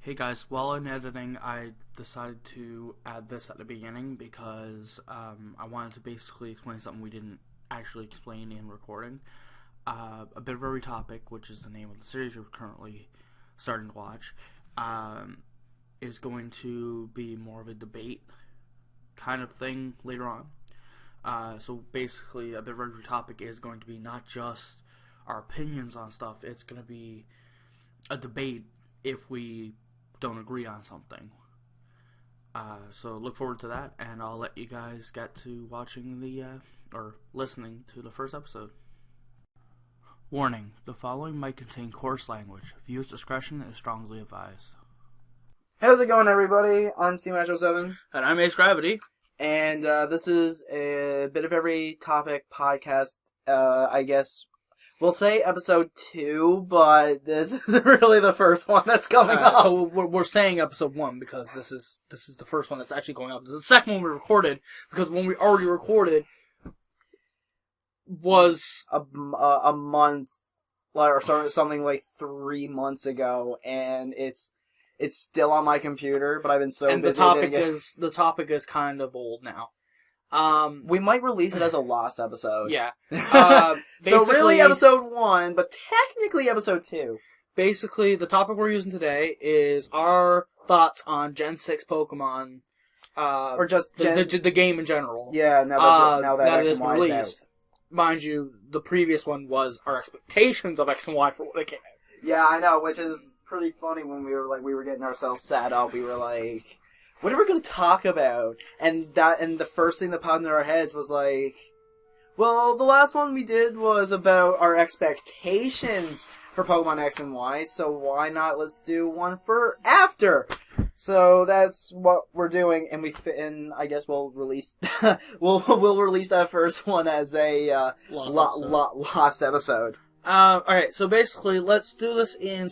Hey guys, while in editing, I decided to add this at the beginning because I wanted to basically explain something we didn't actually explain in recording. A Bit of Every Topic, which is the name of the series we're currently starting to watch, is going to be more of a debate kind of thing later on. So basically, A Bit of Every Topic is going to be not just our opinions on stuff, it's going to be a debate if we don't agree on something. So look forward to that, and I'll let you guys get to watching or listening to the first episode. Warning, the following might contain coarse language. Viewer's discretion is strongly advised. How's it going, everybody? I'm CMacho7. And I'm Ace Gravity. And this is a Bit of Every Topic podcast. I guess we'll say episode 2, but this is really the first one that's coming up. So we're saying episode 1 because this is the first one that's actually going up. This is the second one we recorded because when we already recorded was a month or something like 3 months ago, and it's still on my computer, but I've been so busy. The topic is kind of old now. We might release it as a lost episode. Yeah. So really episode 1, but technically episode 2. Basically, the topic we're using today is our thoughts on Gen 6 Pokemon, or just the game in general. Yeah, now that X and Y is released. Mind you, the previous one was our expectations of X and Y for what it came out. Yeah, I know, which is pretty funny. When we were getting ourselves set up, we were like, what are we going to talk about? And the first thing that popped into our heads was like, well, the last one we did was about our expectations for Pokemon X and Y, so why not let's do one for after? So that's what we're doing, and I guess we'll release we'll release that first one as a lost episode. Alright, so basically, let's do this in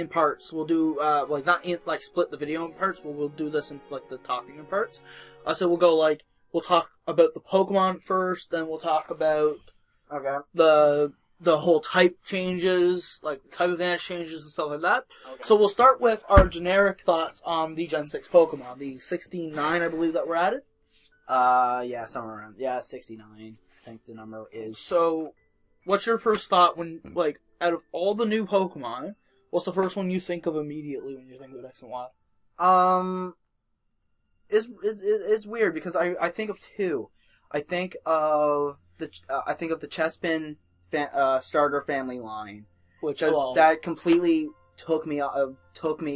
parts. We'll do, not split the video in parts, but we'll do this in, the talking in parts. So we'll talk about the Pokemon first, then we'll talk about the whole type changes, the type advantage changes and stuff like that. Okay. So we'll start with our generic thoughts on the Gen 6 Pokemon, the 69, I believe that we're at it. Yeah, somewhere around, 69, I think the number is. So, what's your first thought when, out of all the new Pokemon, what's the first one you think of immediately when you think of X and Y? It's weird because I think of two. I think of the Chespin starter family line, which that completely took me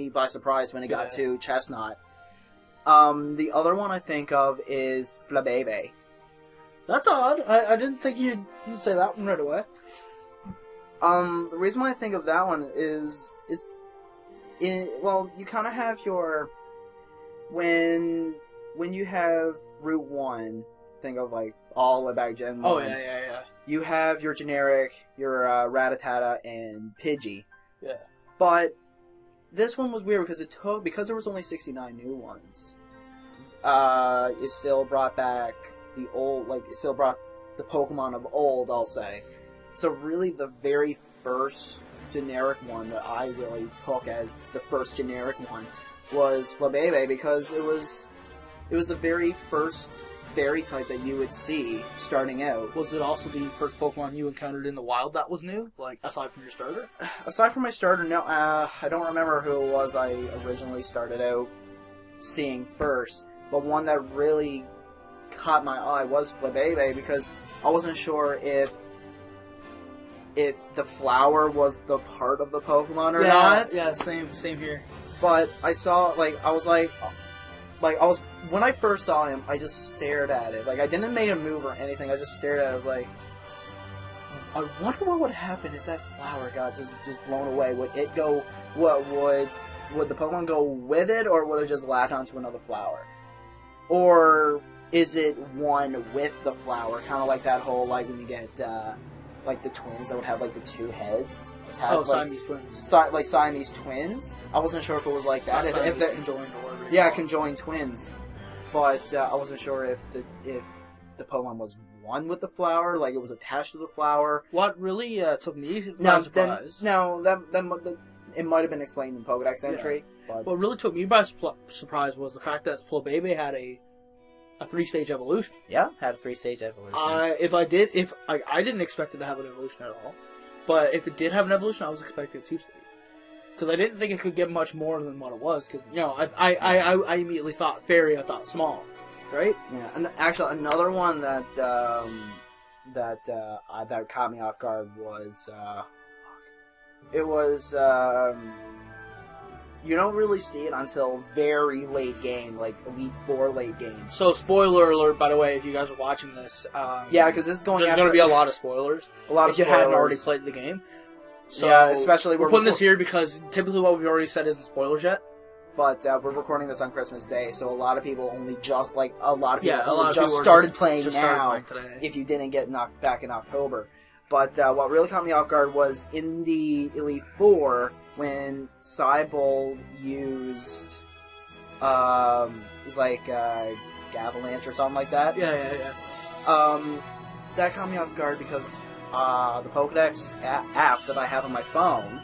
by surprise when it got to Chestnut. The other one I think of is Flabébé. That's odd. I didn't think you'd say that one right away. The reason why I think of that one is you kind of have your when you have Route 1, think of all the way back Gen 1. Oh yeah. You have your generic, your Rattata and Pidgey. Yeah. But this one was weird because there was only 69 new ones. It still brought back the old, it still brought the Pokemon of old, I'll say. So really the very first generic one that I really took as the first generic one was Flabébé, because it was the very first fairy type that you would see starting out. Was it also the first Pokemon you encountered in the wild that was new? Aside from your starter? Aside from my starter, no. I don't remember who it was I originally started out seeing first, but one that really caught my eye was Flabébé, because I wasn't sure if the flower was the part of the Pokemon or not. Yeah, same here. But I saw, when I first saw him, I just stared at it. I didn't make a move or anything, I just stared at it. I was like, I wonder what would happen if that flower got just blown away. Would it go, would the Pokemon go with it, or would it just latch onto another flower? Or is it one with the flower? Kind of like that whole, when you get, the twins that would have, the two heads. Siamese twins. Siamese twins. I wasn't sure if it was like that. If they're conjoined or whatever. Yeah, conjoined twins. But I wasn't sure if the Pokemon was one with the flower, it was attached to the flower. What really took me by surprise. That It might have been explained in Pokedex entry. But What really took me by surprise was the fact that Flabébé had a 3-stage evolution. yeah, had a 3-stage evolution. I didn't expect it to have an evolution at all, but if it did have an evolution, I was expecting a 2-stage. Because I didn't think it could get much more than what it was. Because I immediately thought fairy. I thought small, right? Yeah, and actually another one that caught me off guard was it was you don't really see it until very late game, like Elite Four late game. So spoiler alert, by the way, if you guys are watching this, yeah, because this is going. There's going to be a lot of spoilers. If you hadn't already played the game. So yeah, especially we're putting this here because typically what we've already said isn't spoilers yet. But we're recording this on Christmas Day, so a lot of people just started started playing just now. Started playing today. If you didn't get knocked back in October, but what really caught me off guard was in the Elite Four when Cybold used it's like Gavalanche or something like that. Yeah. That caught me off guard because the Pokedex app that I have on my phone,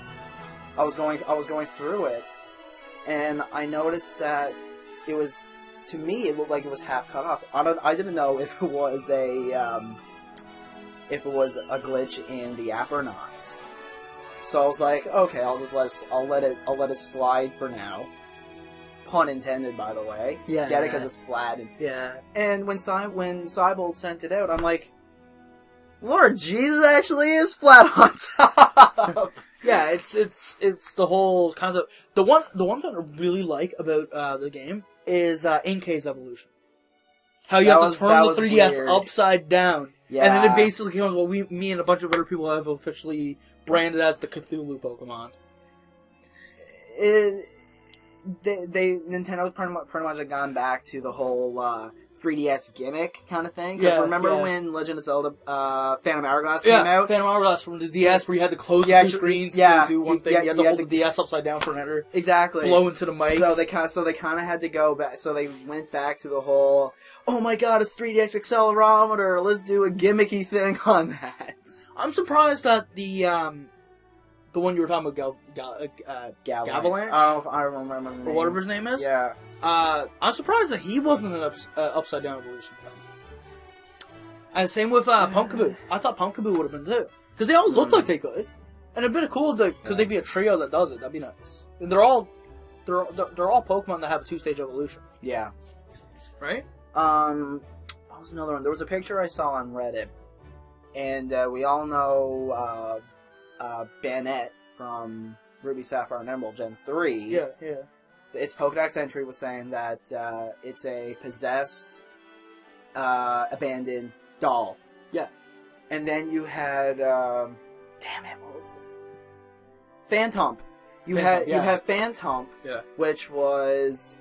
I was going through it, and I noticed that it was, to me, it looked like it was half cut off. I didn't know if it was a glitch in the app or not. So I was like, okay, I'll let it slide for now. Pun intended, by the way. Yeah. Get it because it's flat. And when Cybold sent it out, I'm like, Lord Jesus, actually is flat on top. Yeah, it's the whole concept. The one thing I really like about the game is Inkay's evolution. How you have to turn the 3DS weird. Upside down, Yeah. and then it basically becomes what me and a bunch of other people have officially branded as the Cthulhu Pokemon. Nintendo's pretty much have gone back to the whole 3DS gimmick kind of thing. Because remember when Legend of Zelda Phantom Hourglass came out? Phantom Hourglass from the DS, where you had to close the two screens to do one thing. You had to hold the DS upside down for an editor. Exactly. Blow into the mic. So they kind of had to go back. So they went back to the whole, oh my god, it's 3DS accelerometer. Let's do a gimmicky thing on that. I'm surprised that the one you were talking about, Gavalanche? Oh, I remember the name. Or whatever his name is? Yeah. I'm surprised that he wasn't an upside down evolution. And same with Pumpkaboo. I thought Pumpkaboo would have been too. Because they all looked like they could. And it'd been cool because they'd be a trio that does it. That'd be nice. And they're all Pokemon that have a 2-stage evolution. Yeah. Right? What was another one? There was a picture I saw on Reddit. And we all know Banette from Ruby, Sapphire, and Emerald Gen 3. Yeah. Its Pokedex entry was saying that it's a possessed, abandoned doll. Yeah. And then you had, what was the... Phantomp. You had Phantomp, which was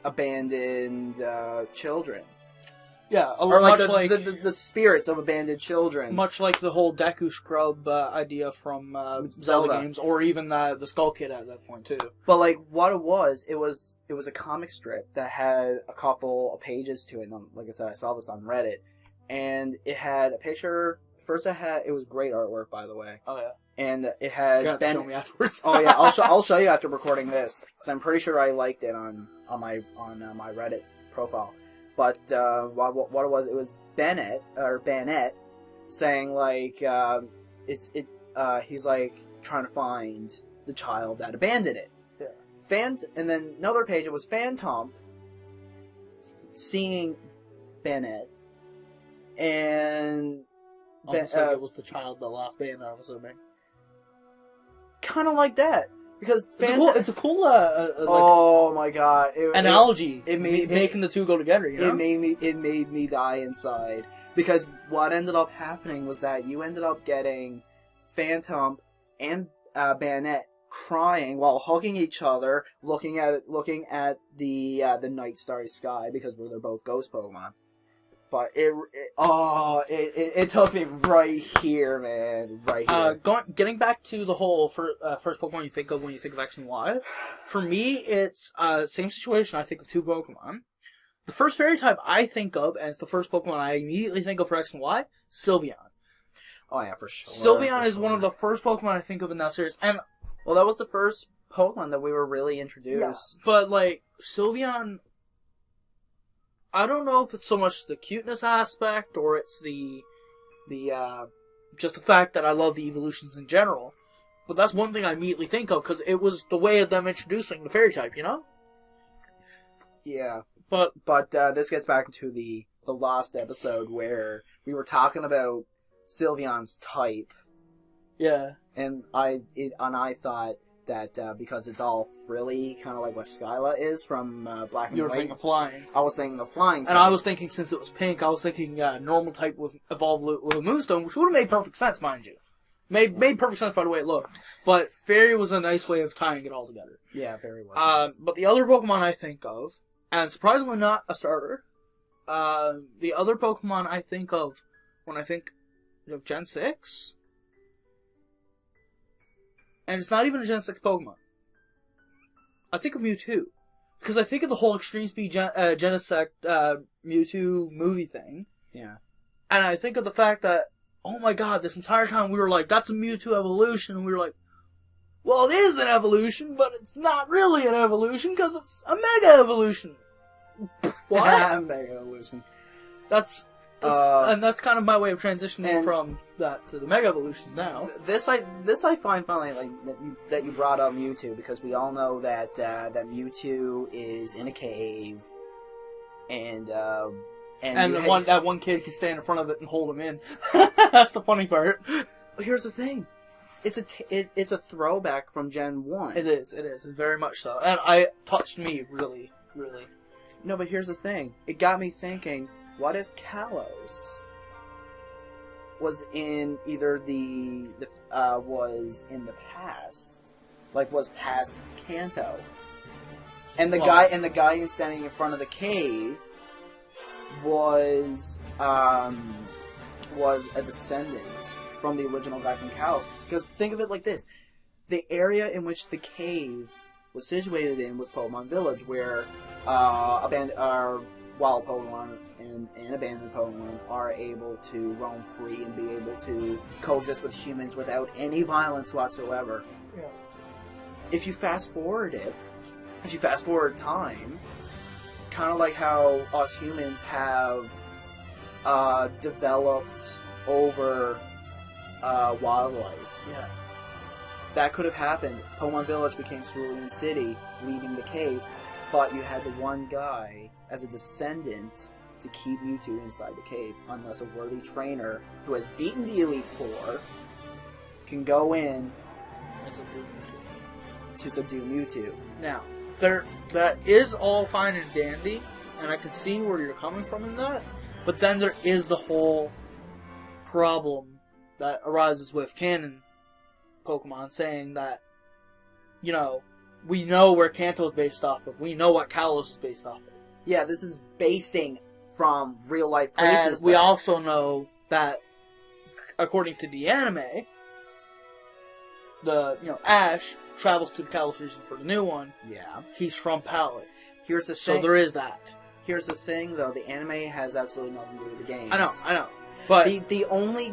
abandoned children. Yeah, or like the spirits of abandoned children. Much like the whole Deku Scrub idea from Zelda games, or even the Skull Kid at that point too. But like what it was a comic strip that had a couple of pages to it. And like I said, I saw this on Reddit, and it had a picture. First, it was great artwork, by the way. Oh yeah. And it had you have to show me afterwards. Oh yeah, I'll show you after recording this, because I'm pretty sure I liked it on my Reddit profile. But what it was Banette saying like he's like trying to find the child that abandoned it. Yeah. And then another page, it was Phantomp seeing Banette, and almost like it was the child that lost Banette, I'm assuming. Kind of like that. Because it's a cool oh my god, analogy. It made making the two go together. You know? It made me die inside, because what ended up happening was that you ended up getting Phantomp and Banette crying while hugging each other, looking at the night starry sky, because they're both ghost Pokemon. But it took me right here, man. Right here. Getting back to the whole first Pokemon you think of when you think of X and Y, for me, it's same situation. I think of two Pokemon. The first fairy type I think of, and it's the first Pokemon I immediately think of for X and Y, Sylveon. Oh yeah, for sure. Sylveon is one of the first Pokemon I think of in that series. And Well, that was the first Pokemon that we were really introduced. Yeah, but, like, Sylveon, I don't know if it's so much the cuteness aspect, or it's just the fact that I love the evolutions in general. But that's one thing I immediately think of, because it was the way of them introducing the fairy type, you know? Yeah. But this gets back to the last episode where we were talking about Sylveon's type. yeah. And I thought that because it's all frilly, kind of like what Skyla is from Black and You were White. thinking of flying. I was thinking of flying type. And I was thinking, since it was pink, I was thinking normal type with evolved with a Moonstone, which would have made perfect sense, mind you. Made perfect sense by the way it looked. But Fairy was a nice way of tying it all together. Yeah, Fairy was nice. But the other Pokemon I think of, and surprisingly not a starter, the other Pokemon I think of when I think of Gen 6, and it's not even a Gen 6 Pokemon. I think of Mewtwo. Because I think of the whole Extreme Speed Genesect Mewtwo movie thing. Yeah. And I think of the fact that, oh my god, this entire time we were like, that's a Mewtwo evolution. And we were like, well, it is an evolution, but it's not really an evolution because it's a Mega Evolution. What? Mega Evolution. That's and that's kind of my way of transitioning from that to the Mega Evolutions now. This I find funny, like that you brought up Mewtwo, because we all know that that Mewtwo is in a cave, and that one kid can stand in front of it and hold him in. That's the funny part. Here's the thing, it's a throwback from Gen 1. It is very much so, and it touched me really, really. No, but here's the thing, it got me thinking. What if Kalos was in either was in the past, like was past Kanto, and the guy standing in front of the cave was a descendant from the original guy from Kalos. Because think of it like this: the area in which the cave was situated in was Pokemon Village, where wild Pokemon and abandoned Pokemon are able to roam free and be able to coexist with humans without any violence whatsoever. Yeah. If you fast forward time, kind of like how us humans have developed over wildlife. Yeah. That could have happened. Pokemon Village became Cerulean City, leaving the cave, but you had the one guy as a descendant to keep Mewtwo inside the cave, unless a worthy trainer who has beaten the Elite Four can go in to subdue Mewtwo. Now, that is all fine and dandy, and I can see where you're coming from in that, but then there is the whole problem that arises with canon Pokemon saying that, we know where Kanto is based off of. We know what Kalos is based off of. Yeah, this is basing from real life places. And we also know that, according to the anime, Ash travels to the Kalos region for the new one. Yeah. He's from Pallet. Here's the thing. So there is that. Here's the thing, though. The anime has absolutely nothing to do with the games. I know. But the only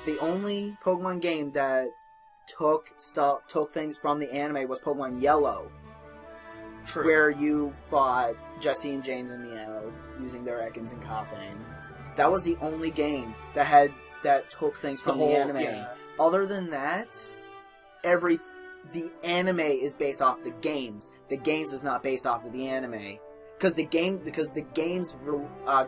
Pokemon game that took things from the anime was Pokemon Yellow. True. Where you fought Jesse and James and Meowth using their Ekans and Koffing. That was the only game that took things from the anime. Yeah. Other than that, the anime is based off the games. The games is not based off of the anime. Because the games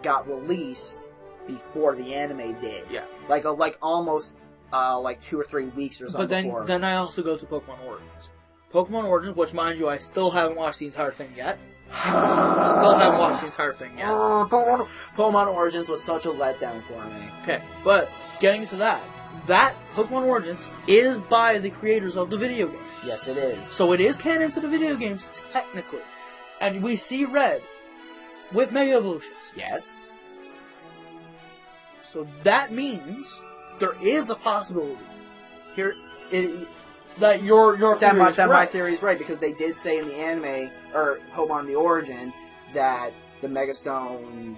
got released before the anime did. Yeah. Like almost 2 or 3 weeks or something. But then I also go to Pokemon Origins. Pokemon Origins, which, mind you, I still haven't watched the entire thing yet. Pokemon Origins was such a letdown for me. Okay, but getting to that Pokemon Origins is by the creators of the video game. Yes, it is. So it is canon to the video games, technically. And we see Red with Mega Evolutions. Yes. So that means there is a possibility that your theory is my theory is right, because they did say in the anime, or Pokemon the Origin, that the Megastone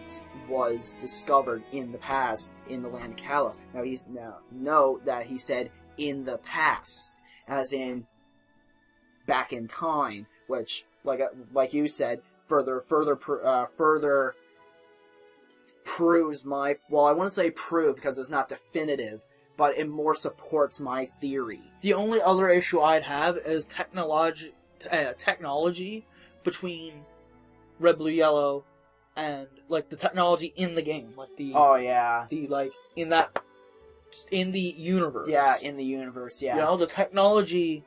was discovered in the past in the land of Kalos. Now note that he said in the past, as in back in time, which, like you said, further proves my, well, I wouldn't say prove because it's not definitive, but it more supports my theory. The only other issue I'd have is technology between Red, Blue, Yellow, and like the technology in the game, like the like in the universe. Yeah, in the universe. Yeah, you know, the technology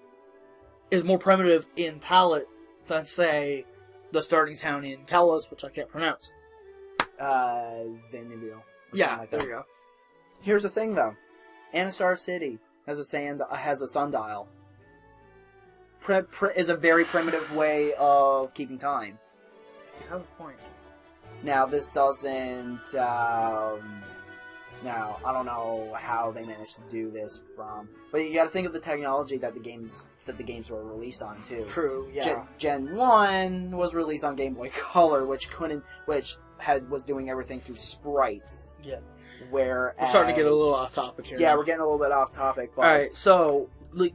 is more primitive in Palette than, say, the starting town in Kalos, which I can't pronounce. Vanderbilt. Yeah, like there that. you go. Here's the thing, though. Anastar City has a sundial. Is a very primitive way of keeping time. You have a point. Now, this doesn't. Now, I don't know how they managed to do this but you got to think of the technology that the games were released on too. True. Yeah. Gen 1 was released on Game Boy Color, which was doing everything through sprites. Yeah. Whereas, We're starting to get a little off topic here. Yeah, now. we're getting a little bit off topic. But Alright, so,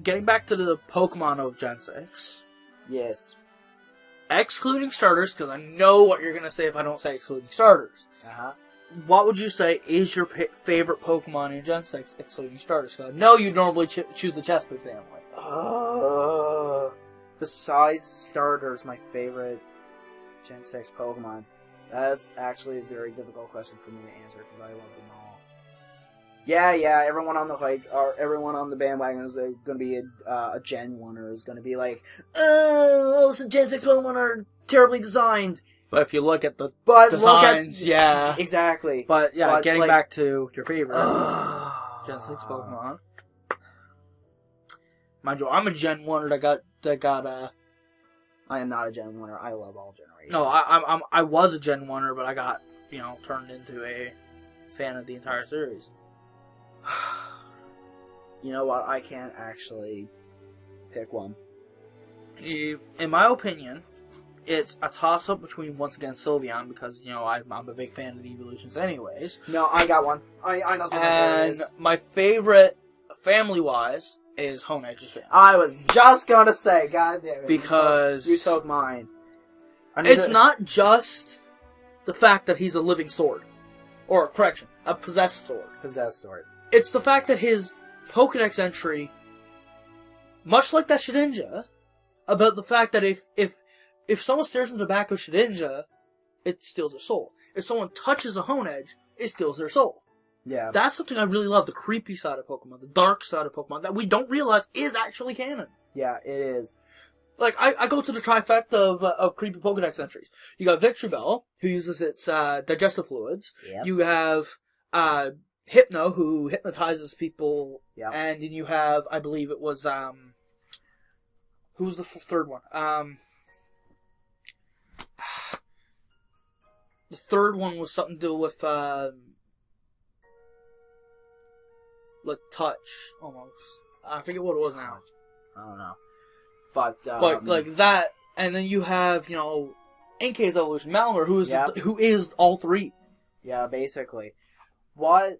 getting back to the Pokemon of Gen 6. Yes. Excluding starters, because I know what you're going to say if I don't say excluding starters. Uh-huh. What would you say is your favorite Pokemon in Gen 6, excluding starters? Because I know you normally choose the Chespin family. Besides starters, my favorite Gen 6 Pokemon. That's actually a very difficult question for me to answer because I love them all. Yeah, everyone on the bandwagon is going to be a Gen 1er is going to be like, oh, the Gen 6 Pokemon are terribly designed. But if you look at the designs, Exactly. But getting like, back to your favorite Gen 6 Pokemon. Mind you, I'm a Gen 1er that got I am not a Gen 1er. I love all generations. No, I was a Gen 1er, but I got, turned into a fan of the entire series. You know what? I can't actually pick one. In my opinion, it's a toss-up between, once again, Sylveon, because, I'm a big fan of the evolutions anyways. No, I got one. I know what it is. And my favorite, family-wise, is Honedge's family. I was just gonna say, god damn it. Because you took mine. It's not just the fact that he's a living sword. Or, correction, a possessed sword. Possessed sword. It's the fact that his Pokedex entry, much like that Shedinja, about the fact that if someone stares into the back of Shedinja, it steals their soul. If someone touches a Honedge, it steals their soul. Yeah. That's something I really love, the creepy side of Pokemon, the dark side of Pokemon, that we don't realize is actually canon. Yeah, it is. Like, I go to the trifecta of creepy Pokedex entries. You got Victreebel, who uses its digestive fluids. Yep. You have Hypno, who hypnotizes people. Yep. And then you have, I believe it was, who was the third one? The third one was something to do with, like, touch, almost. I forget what it was now. I don't know. But like that, and then you have, Inkay's evolution, Malmer, who is all three. Yeah, basically. You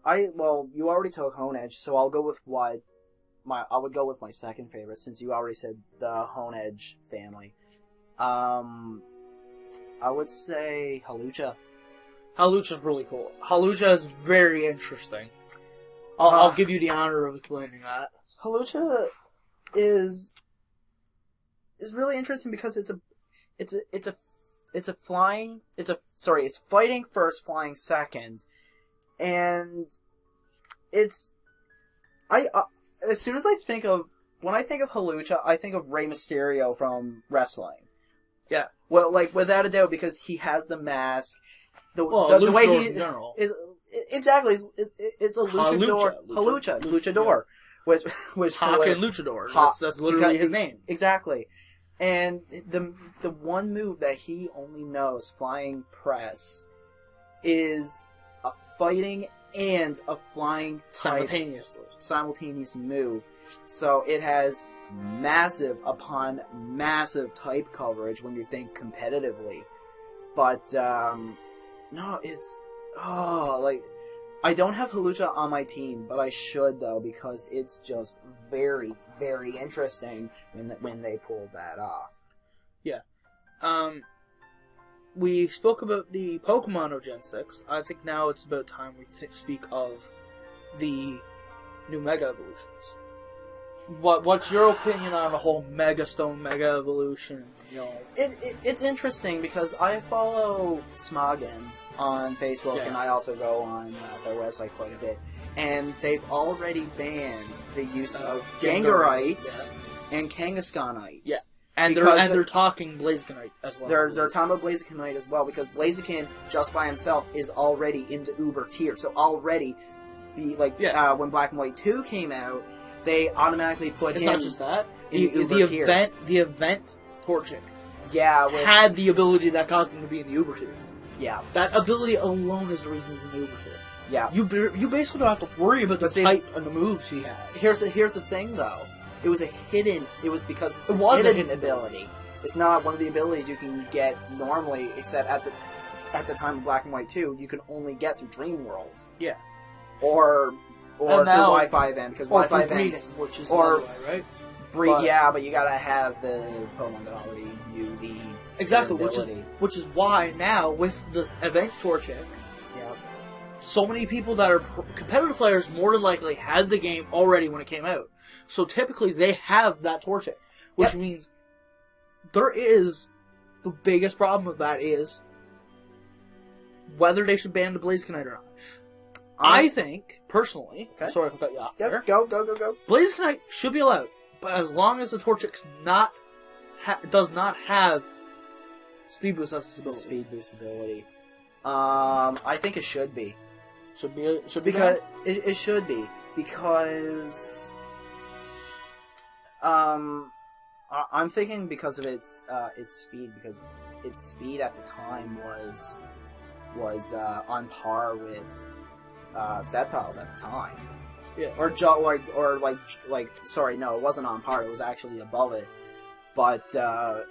already took Honedge, so I'll go with I would go with my second favorite, since you already said the Honedge family. I would say Hawlucha. Hawlucha's really cool. Hawlucha is very interesting. I'll give you the honor of explaining that. Hawlucha is really interesting because it's fighting first, flying second, and as soon as when I think of Hawlucha, I think of Rey Mysterio from wrestling. Yeah. Well, like, without a doubt, because he has the mask. The way he in general. Exactly, it's a luchador. Luchador. Which Haken Luchador. That's literally his name. Exactly. And the one move that he only knows, flying press, is a fighting and a flying simultaneous move. So it has massive upon massive type coverage when you think competitively. But no, it's I don't have Halucha on my team, but I should though, because it's just very, very interesting when they pulled that off. Yeah. We spoke about the Pokemon of Gen 6. I think now it's about time we speak of the new Mega Evolutions. What's your opinion on the whole Mega Stone Mega Evolution? You know, it's interesting because I follow Smoggin on Facebook, and I also go on their website quite a bit. And they've already banned the use of Gengarite and Kangaskhanite. Yeah. And they're talking Blazikenite as well. They're talking about Blazikenite as well, because Blaziken, just by himself, is already in the Uber tier. So already, when Black and White 2 came out, they automatically put him... It's not just that. In the Uber tier. The event Torchic had the ability that caused him to be in the Uber tier. Yeah. That ability alone is the reason he's in the Uber tier. Yeah. You basically don't have to worry about the type and the moves he has. Here's the thing, though. It was because it's a hidden ability. It's not one of the abilities you can get normally, except at the time of Black and White 2, you can only get through Dream World. Yeah. Or through Wi-Fi event, because Wi-Fi events, which is right? But you gotta have the Pokemon that already knew the exactly, ability. which is why now with the event Torchic, so many people that are competitive players more than likely had the game already when it came out. So typically they have that Torchic, which means there is the biggest problem with that is whether they should ban the Blazikenite or not. I think, personally, sorry if I cut you off there. Go. Blazikenite should be allowed, but as long as the Torchic does not have Speed Boost as its ability. Speed Boost ability. I think it should be. Should be because it should be because I'm thinking because of its speed, because its speed at the time was on par with Sceptiles at the time. Yeah. Sorry, no, it wasn't on par. It was actually above it. But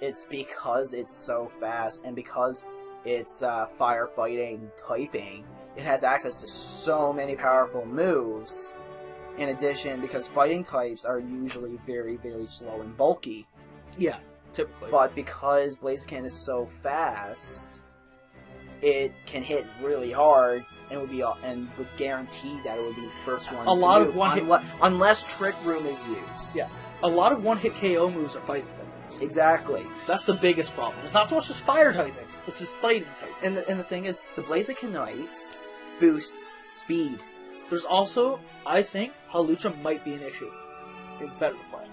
it's because it's so fast, and because it's firefighting typing, it has access to so many powerful moves. In addition, because fighting types are usually very, very slow and bulky. Yeah, typically. But because Blaziken is so fast, it can hit really hard and would guarantee that it would be the first one. Unless Trick Room is used. Yeah, a lot of one-hit KO moves are fighting types. Exactly. That's the biggest problem. It's not so much just fire typing; it's just fighting typing. And the thing is, the Blazikenite boosts speed. There's also, I think, Halucha might be an issue in competitive play.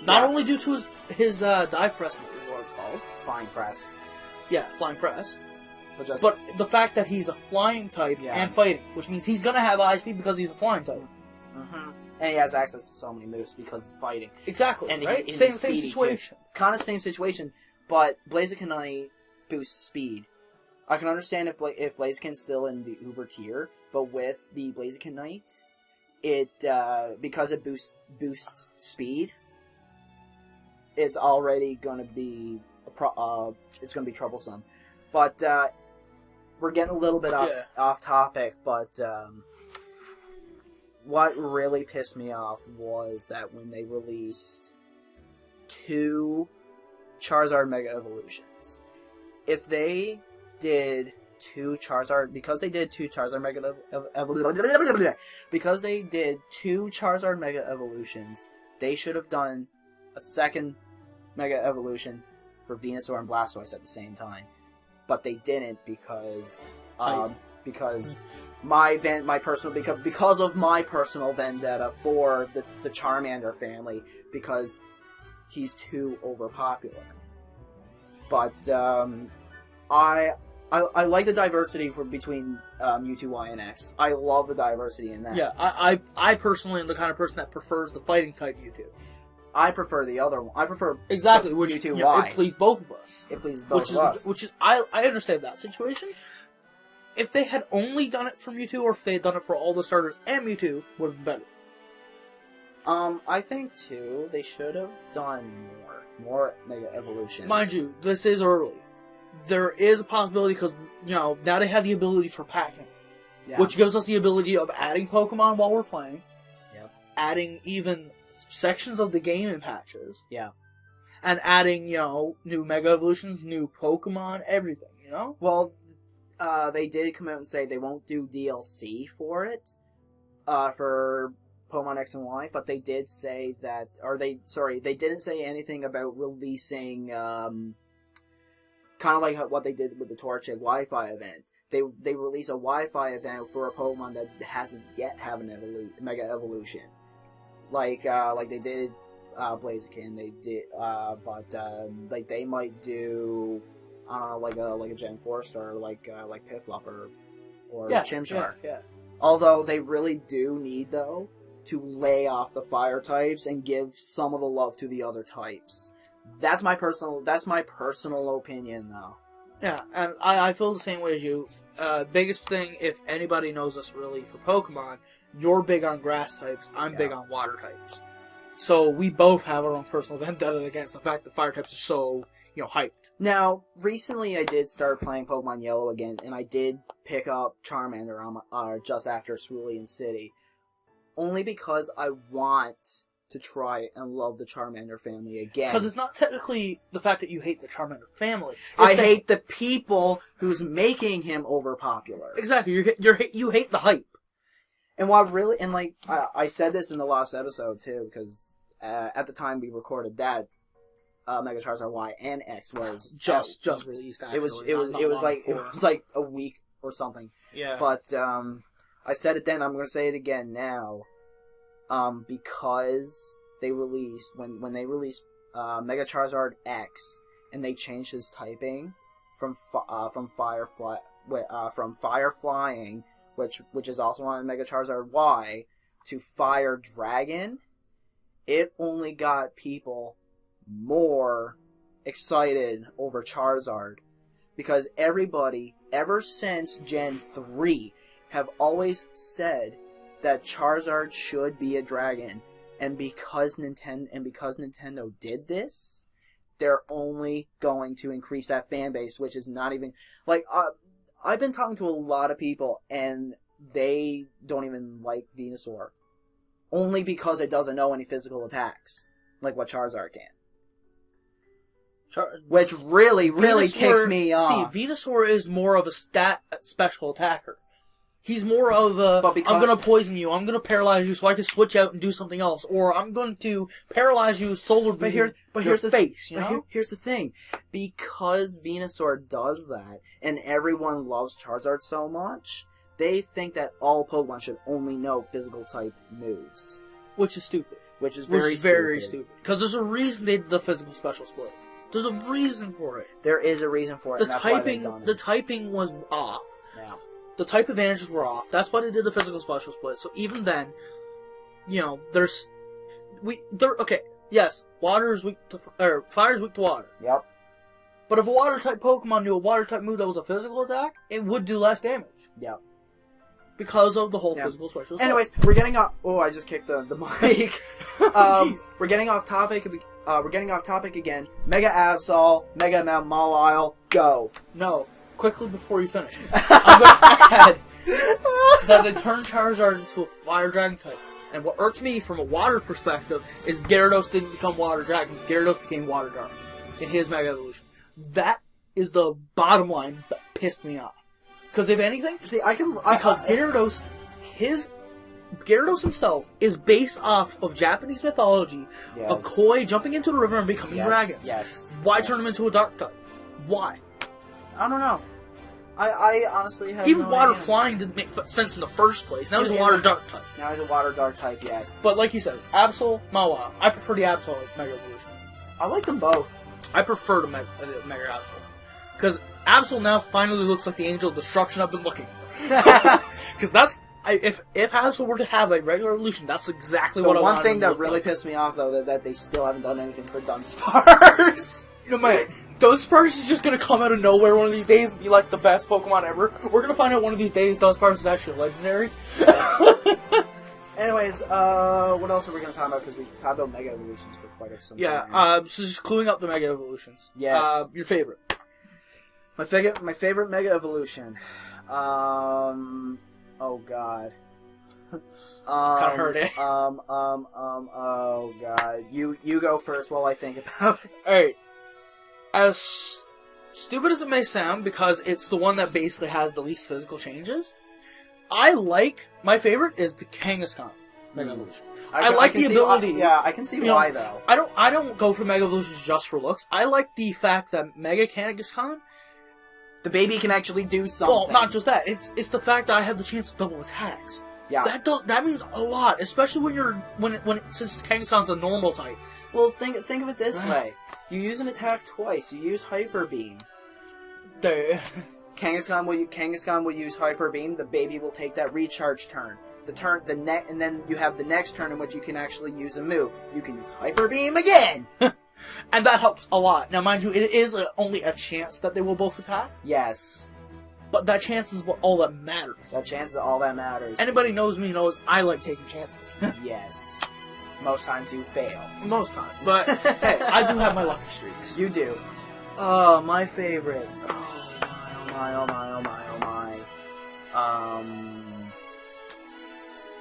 Not only due to his dive press, what it's called. Flying press. Yeah, flying press. But the fact that he's a flying type and fighting, which means he's gonna have high speed because he's a flying type. Mm-hmm. And he has access to so many moves because of fighting. Exactly, and right? Same situation. Kind of same situation, but Blazikenite boosts speed. I can understand if Blaziken's still in the Uber tier, but with the Blazikenite, because it boosts speed, it's already going to be troublesome. But we're getting a little bit off topic. But what really pissed me off was that when they released 2 Charizard Mega Evolutions, if they did 2 Charizard, because they did 2 Charizard Mega Evolutions, they should have done a second Mega Evolution for Venusaur and Blastoise at the same time, but they didn't because of my personal vendetta for the Charmander family, because he's too overpopular. But I like the diversity between Mewtwo, Y, and X. I love the diversity in that. Yeah, I personally am the kind of person that prefers the fighting type Mewtwo. I prefer the other one. I prefer Mewtwo Y. It pleased both of us. It pleases both of us. Which is I understand that situation. If they had only done it for Mewtwo, or if they had done it for all the starters and Mewtwo, would have been better. I think too they should have done more Mega Evolutions. Mind you, this is early. There is a possibility because now they have the ability for packing. Yeah. which gives us the ability of adding Pokemon while we're playing. Yep. Adding even sections of the game in patches. Yeah. And adding, new Mega Evolutions, new Pokemon, everything, Well, they did come out and say they won't do DLC for it, for Pokemon X and Y, but they did say that, they didn't say anything about releasing, kind of like what they did with the Torchic Wi-Fi event. They release a Wi-Fi event for a Pokemon that hasn't yet have an Mega Evolution. Like they did Blaziken, they did, but they might do, I don't know, like a Gen 4 star, like Piplup or Chimchar. Yeah. Although they really do need, though, to lay off the fire types and give some of the love to the other types. That's my personal opinion, though. Yeah, and I feel the same way as you. Biggest thing, if anybody knows us really for Pokemon, you're big on grass types, I'm big on water types. So we both have our own personal vendetta against the fact that fire types are so, hyped. Now, recently I did start playing Pokemon Yellow again, and I did pick up Charmander just after Cerulean City. Only because I want to try and love the Charmander family again. Because it's not technically the fact that you hate the Charmander family. I hate the people who's making him overpopular. Exactly, you hate the hype. And what really, and I said this in the last episode too, because at the time we recorded that, Mega Charizard Y and X was just released. Actually, it was like a week or something. Yeah. But I said it then. I'm going to say it again now. Because they released when they released Mega Charizard X and they changed his typing from fire flying, which is also on Mega Charizard Y, to Fire Dragon, it only got people more excited over Charizard. Because everybody, ever since Gen 3, have always said that Charizard should be a dragon. And because Nintendo did this, they're only going to increase that fan base, which is not even... I've been talking to a lot of people, and they don't even like Venusaur. Only because it doesn't know any physical attacks, like what Charizard can. Which really ticks me off. See, Venusaur is more of a special attacker. He's more of a, I'm going to poison you, I'm going to paralyze you so I can switch out and do something else, or I'm going to paralyze you, solar beam here's the face, here's the thing. Because Venusaur does that, and everyone loves Charizard so much, they think that all Pokemon should only know physical type moves. Which is stupid. Which is very stupid. Because there's a reason they did the physical special split. There's a reason for it. There is a reason for it, and that's why they've done it. The typing was off. Yeah. The type advantages were off. That's why they did the physical special split. So even then, okay, yes, water is weak to, or fire is weak to water. Yep. But if a water type Pokemon knew a water type move that was a physical attack, it would do less damage. Yep. Because of the whole physical special split. Anyways, we're getting off. Oh, I just kicked the mic. We're getting off topic. We're getting off topic again. Mega Absol, Mega Mawile, go. No. Quickly before you finish, I'm going to add that they turned Charizard into a Fire Dragon type. And what irked me from a water perspective is Gyarados didn't become Water Dragon. Gyarados became Water Dark in his Mega Evolution. That is the bottom line that pissed me off. Because if anything, Gyarados himself is based off of Japanese mythology of Koi jumping into the river and becoming dragons. Yes. Why turn him into a Dark type? Why? I don't know. I honestly have Even no water idea. flying didn't make sense in the first place. Now he's a water dark type. Now he's a water dark type, yes. But like you said, Absol, Mawile. I prefer the Absol Mega Evolution. I like them both. I prefer the Mega Absol. Because Absol now finally looks like the Angel of Destruction I've been looking for. Because that's... If Absol were to have a regular evolution, that's exactly what I want. The one thing that really pissed me off, though, that they still haven't done anything for Dunsparce. Man, Dunsparce is just gonna come out of nowhere one of these days and be like the best Pokemon ever. We're gonna find out one of these days Dunsparce is actually legendary. Anyways, what else are we gonna talk about? Because we talked about Mega Evolutions for quite some time. Yeah, so just cluing up the Mega Evolutions. Yes. Your favorite? My favorite Mega Evolution. Oh God. Kinda hurt it. Oh God. You go first while I think about it. Alright. As stupid as it may sound, because it's the one that basically has the least physical changes, my favorite is the Kangaskhan Mega Evolution. I like the ability. I can see why though. I don't go for Mega Evolutions just for looks. I like the fact that Mega Kangaskhan, the baby can actually do something. well, not just that. It's the fact that I have the chance to double attacks. Yeah. That means a lot, especially since Kangaskhan's a normal type. Well, think of it this way: you use an attack twice. You use Hyper Beam. Kangaskhan will use Hyper Beam. The baby will take that recharge turn. And then you have the next turn in which you can actually use a move. You can use Hyper Beam again. And that helps a lot. Now, mind you, it is only a chance that they will both attack. Yes. But that chance is all that matters. That chance is all that matters. Anybody knows me knows I like taking chances. Yes. Most times you fail. Most times. But, hey, I do have my lucky streaks. You do. Oh, my favorite. Oh my.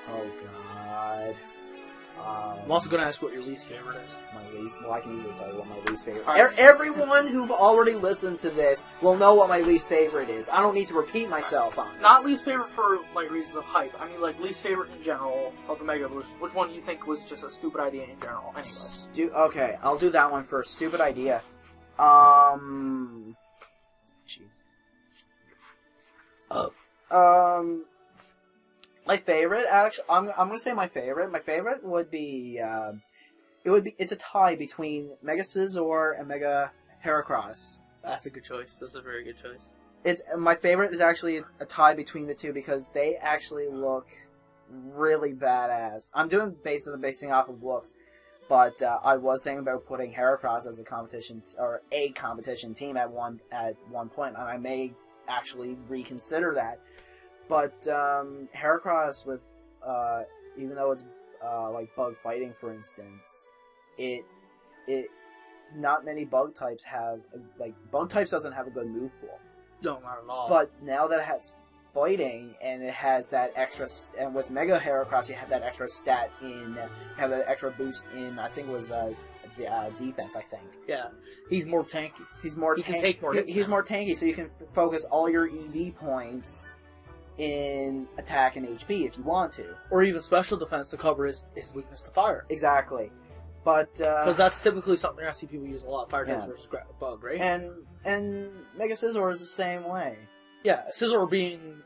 Oh God. I'm also going to ask what your least favorite is. Well, I can easily tell you what my least favorite is. Everyone who've already listened to this will know what my least favorite is. I don't need to repeat myself on it. Not least favorite for, reasons of hype. I mean, least favorite in general of the Mega Evolutions. Which one do you think was just a stupid idea in general, anyway? Okay, I'll do that one first. Stupid idea. Jeez. My favorite, actually, I'm gonna say my favorite. My favorite would be, it's a tie between Mega Scizor and Mega Heracross. That's a good choice. That's a very good choice. My favorite is actually a tie between the two because they actually look really badass. I'm basing off of looks, but I was saying about putting Heracross as a competition team at one point, and I may actually reconsider that. But Heracross, with even though it's bug fighting, for instance, not many bug types have bug types doesn't have a good move pool. No, not at all. But now that it has fighting and it has that extra, and with Mega Heracross you have that extra stat have that extra boost in, I think it was defense. I think. Yeah, he's more tanky. He can take more hits. He's more tanky, so you can focus all your EV points in attack and HP if you want to, or even special defense to cover his weakness to fire. Exactly, but because that's typically something I see people use a lot: fire types versus bug, right? And Mega Scizor is the same way. Yeah, Scizor being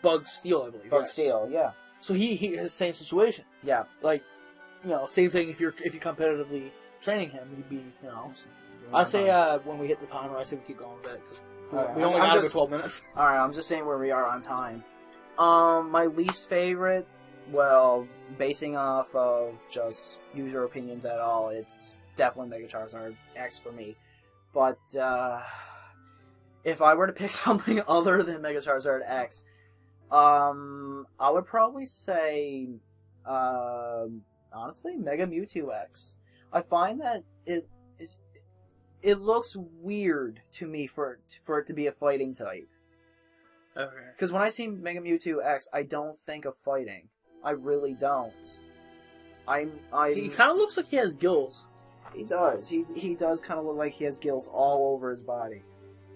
bug steel, I believe. Bug steel, yeah. So he has the same situation. Yeah, same thing. If you're competitively training him, he'd be, I say when we hit the timer, I say we keep going with it because we only got 12 minutes. All right, I'm just saying where we are on time. My least favorite, well, basing off of just user opinions at all, it's definitely Mega Charizard X for me. But if I were to pick something other than Mega Charizard X, I would probably say, honestly, Mega Mewtwo X. I find that it looks weird to me for it to be a fighting type. Okay. Because when I see Mega Mewtwo X, I don't think of fighting. I really don't. He kind of looks like he has gills. He does. He does kind of look like he has gills all over his body.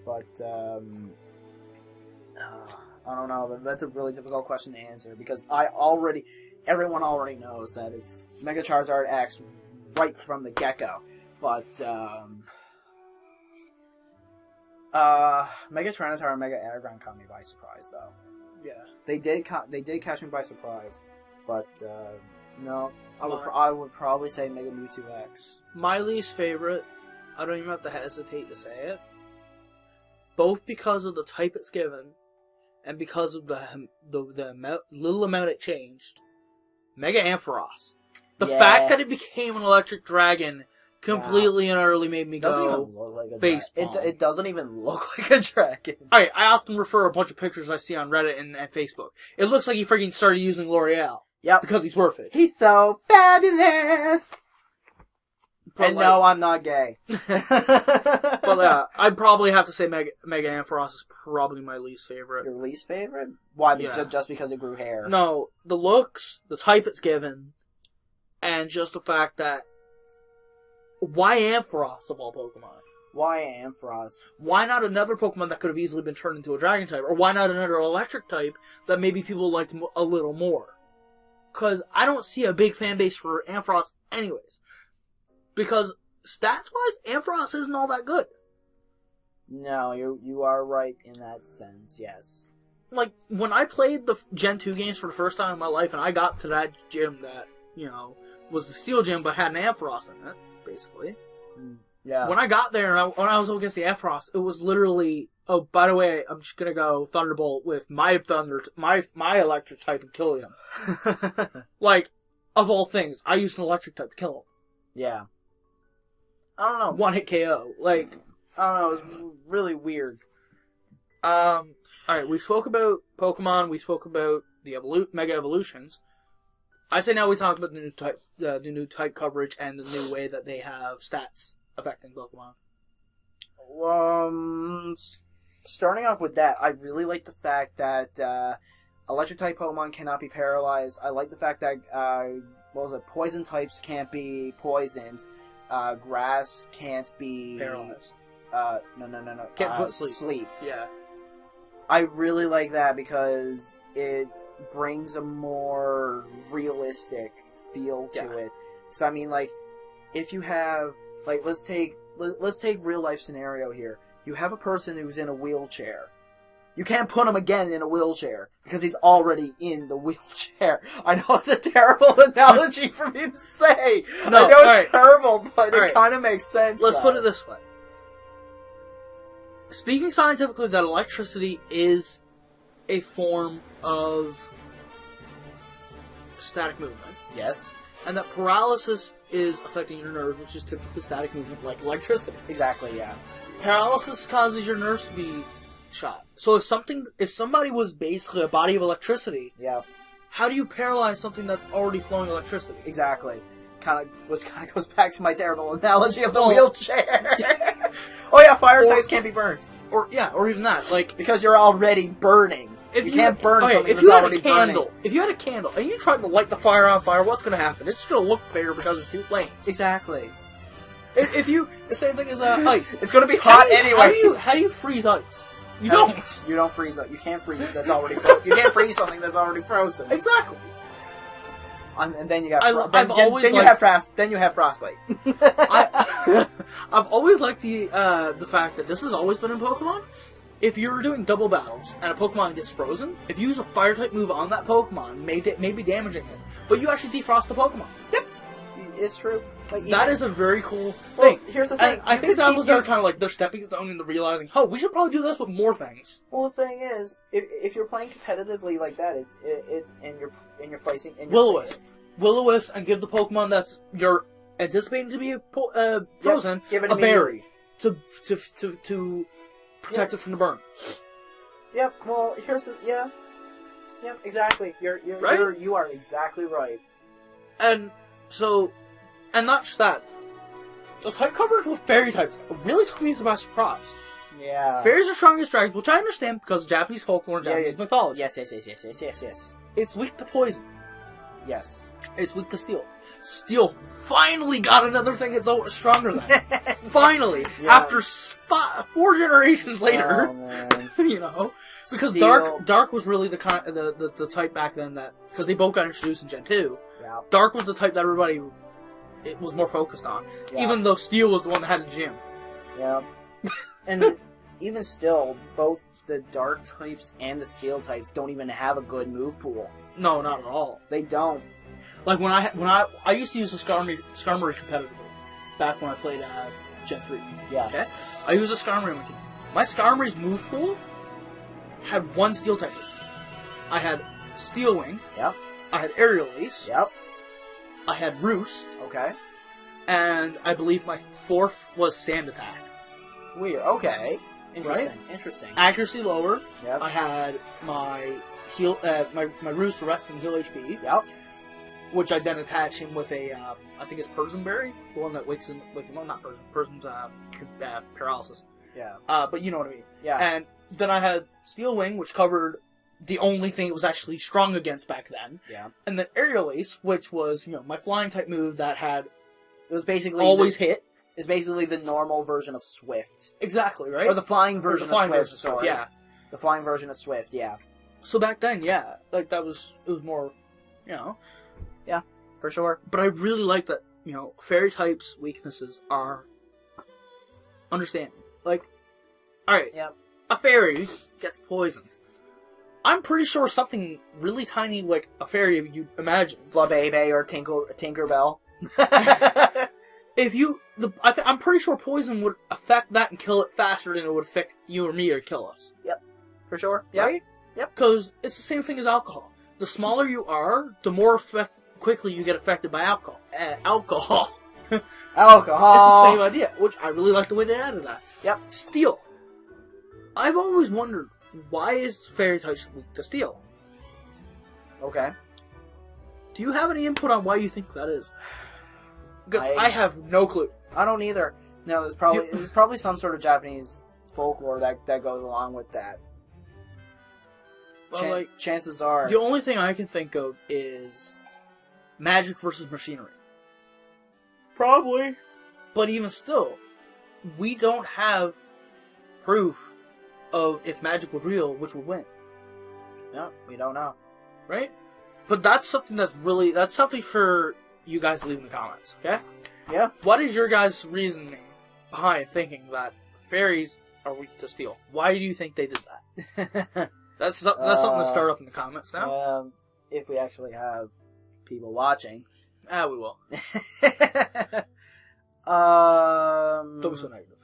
But, I don't know. That's a really difficult question to answer because everyone already knows that it's Mega Charizard X right from the get-go. But, Mega Tyranitar and Mega Anagram caught me by surprise, though. Yeah. They did catch me by surprise. But, no. I would probably say Mega Mewtwo X. My least favorite, I don't even have to hesitate to say it. Both because of the type it's given, and because of the little amount it changed. Mega Ampharos. The fact that it became an electric dragon completely and utterly made me go face palm. It doesn't even look like a dragon. Alright, I often refer a bunch of pictures I see on Reddit and Facebook. It looks like he freaking started using L'Oreal. Yep. Because he's worth it. He's so fabulous! But no, I'm not gay. But I'd probably have to say Mega Ampharos is probably my least favorite. Your least favorite? Why? Yeah. Just because it grew hair? No, the looks, the type it's given, and just the fact that why Ampharos of all Pokemon? Why Ampharos? Why not another Pokemon that could have easily been turned into a Dragon type? Or why not another Electric type that maybe people liked a little more? Because I don't see a big fan base for Ampharos anyways. Because stats-wise, Ampharos isn't all that good. No, you are right in that sense, yes. Like, when I played the Gen 2 games for the first time in my life, and I got to that gym that, was the Steel Gym, but had an Ampharos in it, basically. Yeah. When I got there, and when I was up against the Ampharos, it was literally, oh, by the way, I'm just gonna go Thunderbolt with my my Electric type and kill him. Like, of all things, I used an Electric type to kill him. Yeah. I don't know. One-hit KO. Like, I don't know, it was really weird. Alright, we spoke about Pokemon, we spoke about the Mega Evolutions. I say now we talk about the new type coverage and the new way that they have stats affecting Pokemon. Starting off with that, I really like the fact that Electric type Pokemon cannot be paralyzed. I like the fact that poison types can't be poisoned. Grass can't be Paralyzed. No. Can't put sleep. Sleep. Yeah. I really like that because it brings a more realistic feel to it. So I mean, like, if you have, like, let's take real life scenario here. You have a person who's in a wheelchair. You can't put him again in a wheelchair because he's already in the wheelchair. I know it's a terrible analogy for me to say. No, I know it's terrible, but it kind of makes sense. Let's put it this way. Speaking scientifically, that electricity is a form of static movement. Yes. And that paralysis is affecting your nerves, which is typically static movement, like electricity. Exactly, yeah. Paralysis causes your nerves to be shot. So if somebody was basically a body of electricity, yeah, how do you paralyze something that's already flowing electricity? Exactly. Which kind of goes back to my terrible analogy of the wheelchair. Oh yeah, fire types can't be burned. Or even that, like, because you're already burning. You can't burn something that's already burning. If you had a candle and you tried to light the fire on fire, what's going to happen? It's just going to look bigger because there's two flames. Exactly. The same thing as ice. It's going to be hot anyway. How do you freeze ice? You don't. You don't freeze it. You can't freeze that's already frozen. You can't freeze something that's already frozen. Exactly. And then you got then you have frostbite. I've always liked the fact that this has always been in Pokemon. If you're doing double battles and a Pokemon gets frozen, if you use a fire type move on that Pokemon, may be damaging it, but you actually defrost the Pokemon. Yep, it's true. Like, that is a very cool thing. Well, here's the thing. I think that was their kind of like their stepping stone into realizing, oh, we should probably do this with more things. Well, the thing is, if you're playing competitively like that, it's and you're fighting Will-O-Wisp and give the Pokemon that's you're anticipating to be frozen give it a berry to protect it from the burn. Yep. Well, Yep. Exactly. You are exactly right. And so, and not just that, the type coverage with fairy types really took me by surprise. Yeah. Fairies are strong as dragons, which I understand because of Japanese folklore and Japanese mythology. Yes. It's weak to poison. Yes. It's weak to steel. Steel finally got another thing it's stronger than. Finally! Yeah. After 4 generations later. Oh, man. Because Steel. Dark was really the type back then that, because they both got introduced in Gen 2. Yeah. Dark was the type that everybody was more focused on. Yeah. Even though Steel was the one that had the gym. Yeah. And even still, both the Dark types and the Steel types don't even have a good move pool. No, not at all. They don't. Like when I used to use the Skarmory competitively back when I played Gen 3. Yeah. Okay. I used a Skarmory. My Skarmory's move pool had one Steel type. I had Steel Wing. Yep. I had Aerial Ace. Yep. I had Roost. Okay. And I believe my 4th was Sand Attack. Weird. Okay. Interesting. Right? Interesting. Accuracy lower. Yep. I had my heal, my Roost arresting heal HP. Yep. Which I then attach him with a, I think it's Persian Berry, the one that wakes him, not Persian, Persian's paralysis. Yeah. But you know what I mean. Yeah. And then I had Steel Wing, which covered the only thing it was actually strong against back then. Yeah. And then Aerial Ace, which was, my flying type move that had It was basically always hit. It's basically the normal version of Swift. Exactly, right? Or the flying version of Swift, sorry. Yeah. The flying version of Swift, yeah. So back then, yeah, like it was more, Yeah, for sure. But I really like that, fairy types' weaknesses are understanding. Like, alright, Yeah. a fairy gets poisoned. I'm pretty sure something really tiny like a fairy you'd imagine. Flabébé or Tinkerbell. I'm pretty sure poison would affect that and kill it faster than it would affect you or me or kill us. Yep, for sure. Yep. Right? Yep. Because it's the same thing as alcohol. The smaller you are, the more quickly you get affected by alcohol. Alcohol. Alcohol. It's the same idea, which I really like the way they added that. Yep. Steel. I've always wondered, why is fairy types weak to steel? Okay. Do you have any input on why you think that is? Because I have no clue. I don't either. No, there's probably some sort of Japanese folklore that goes along with that. Well, chances are. The only thing I can think of is magic versus machinery. Probably. But even still, we don't have proof of if magic was real, which would win. No, we don't know. Right? But that's something for you guys to leave in the comments, okay? Yeah. What is your guys' reasoning behind thinking that fairies are weak to steel? Why do you think they did that? That's something to start up in the comments now. If we actually have people watching. We will. Don't be so negative.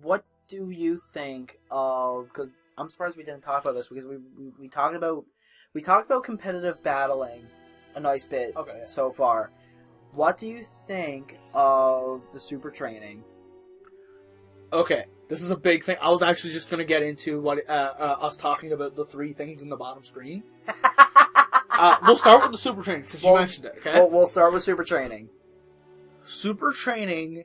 What do you think of? Because I'm surprised we didn't talk about this because we talked about competitive battling a nice bit so far. What do you think of the super training? Okay, this is a big thing. I was actually just going to get into what us talking about the 3 things in the bottom screen. We'll start with the super training since you mentioned it. Okay, we'll start with super training. Super training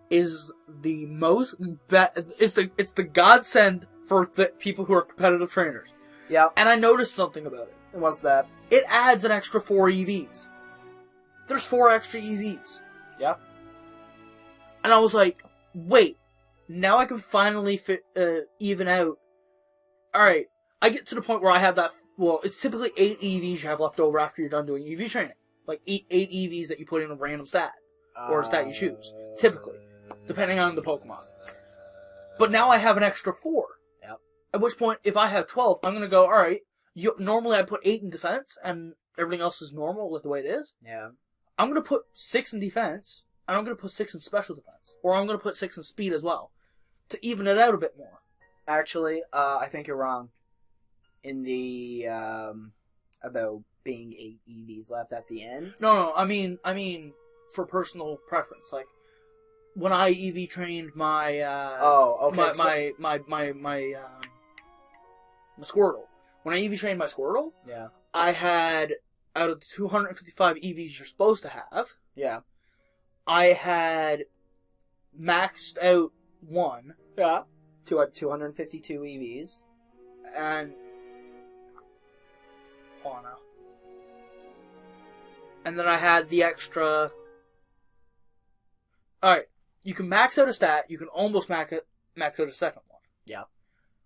is the most it's the godsend for the people who are competitive trainers. Yeah, and I noticed something about it. What's that? It adds an extra 4 EVs. There's 4 extra EVs. Yep. And I was like, wait, now I can finally even out. Alright, I get to the point where I have that, it's typically 8 EVs you have left over after you're done doing EV training. Like 8 EVs that you put in a random stat. Or a stat you choose. Typically. Depending on the Pokemon. But now I have an extra 4. Yep. At which point, if I have 12, I'm going to go, alright, normally I put 8 in defense, and everything else is normal with the way it is. Yeah. I'm going to put 6 in defense, and I'm going to put 6 in special defense. Or I'm going to put 6 in speed as well. To even it out a bit more. Actually, I think you're wrong. In the, about being 8 EVs left at the end. No, I mean, for personal preference. Like, when I EV trained my, my Squirtle. When I EV trained my Squirtle, yeah, I had, out of the 255 EVs you're supposed to have, yeah, I had maxed out 1. Yeah. 252 EVs. And, hold on now. And then I had the extra. Alright, you can max out a stat, you can almost max out a second one. Yeah.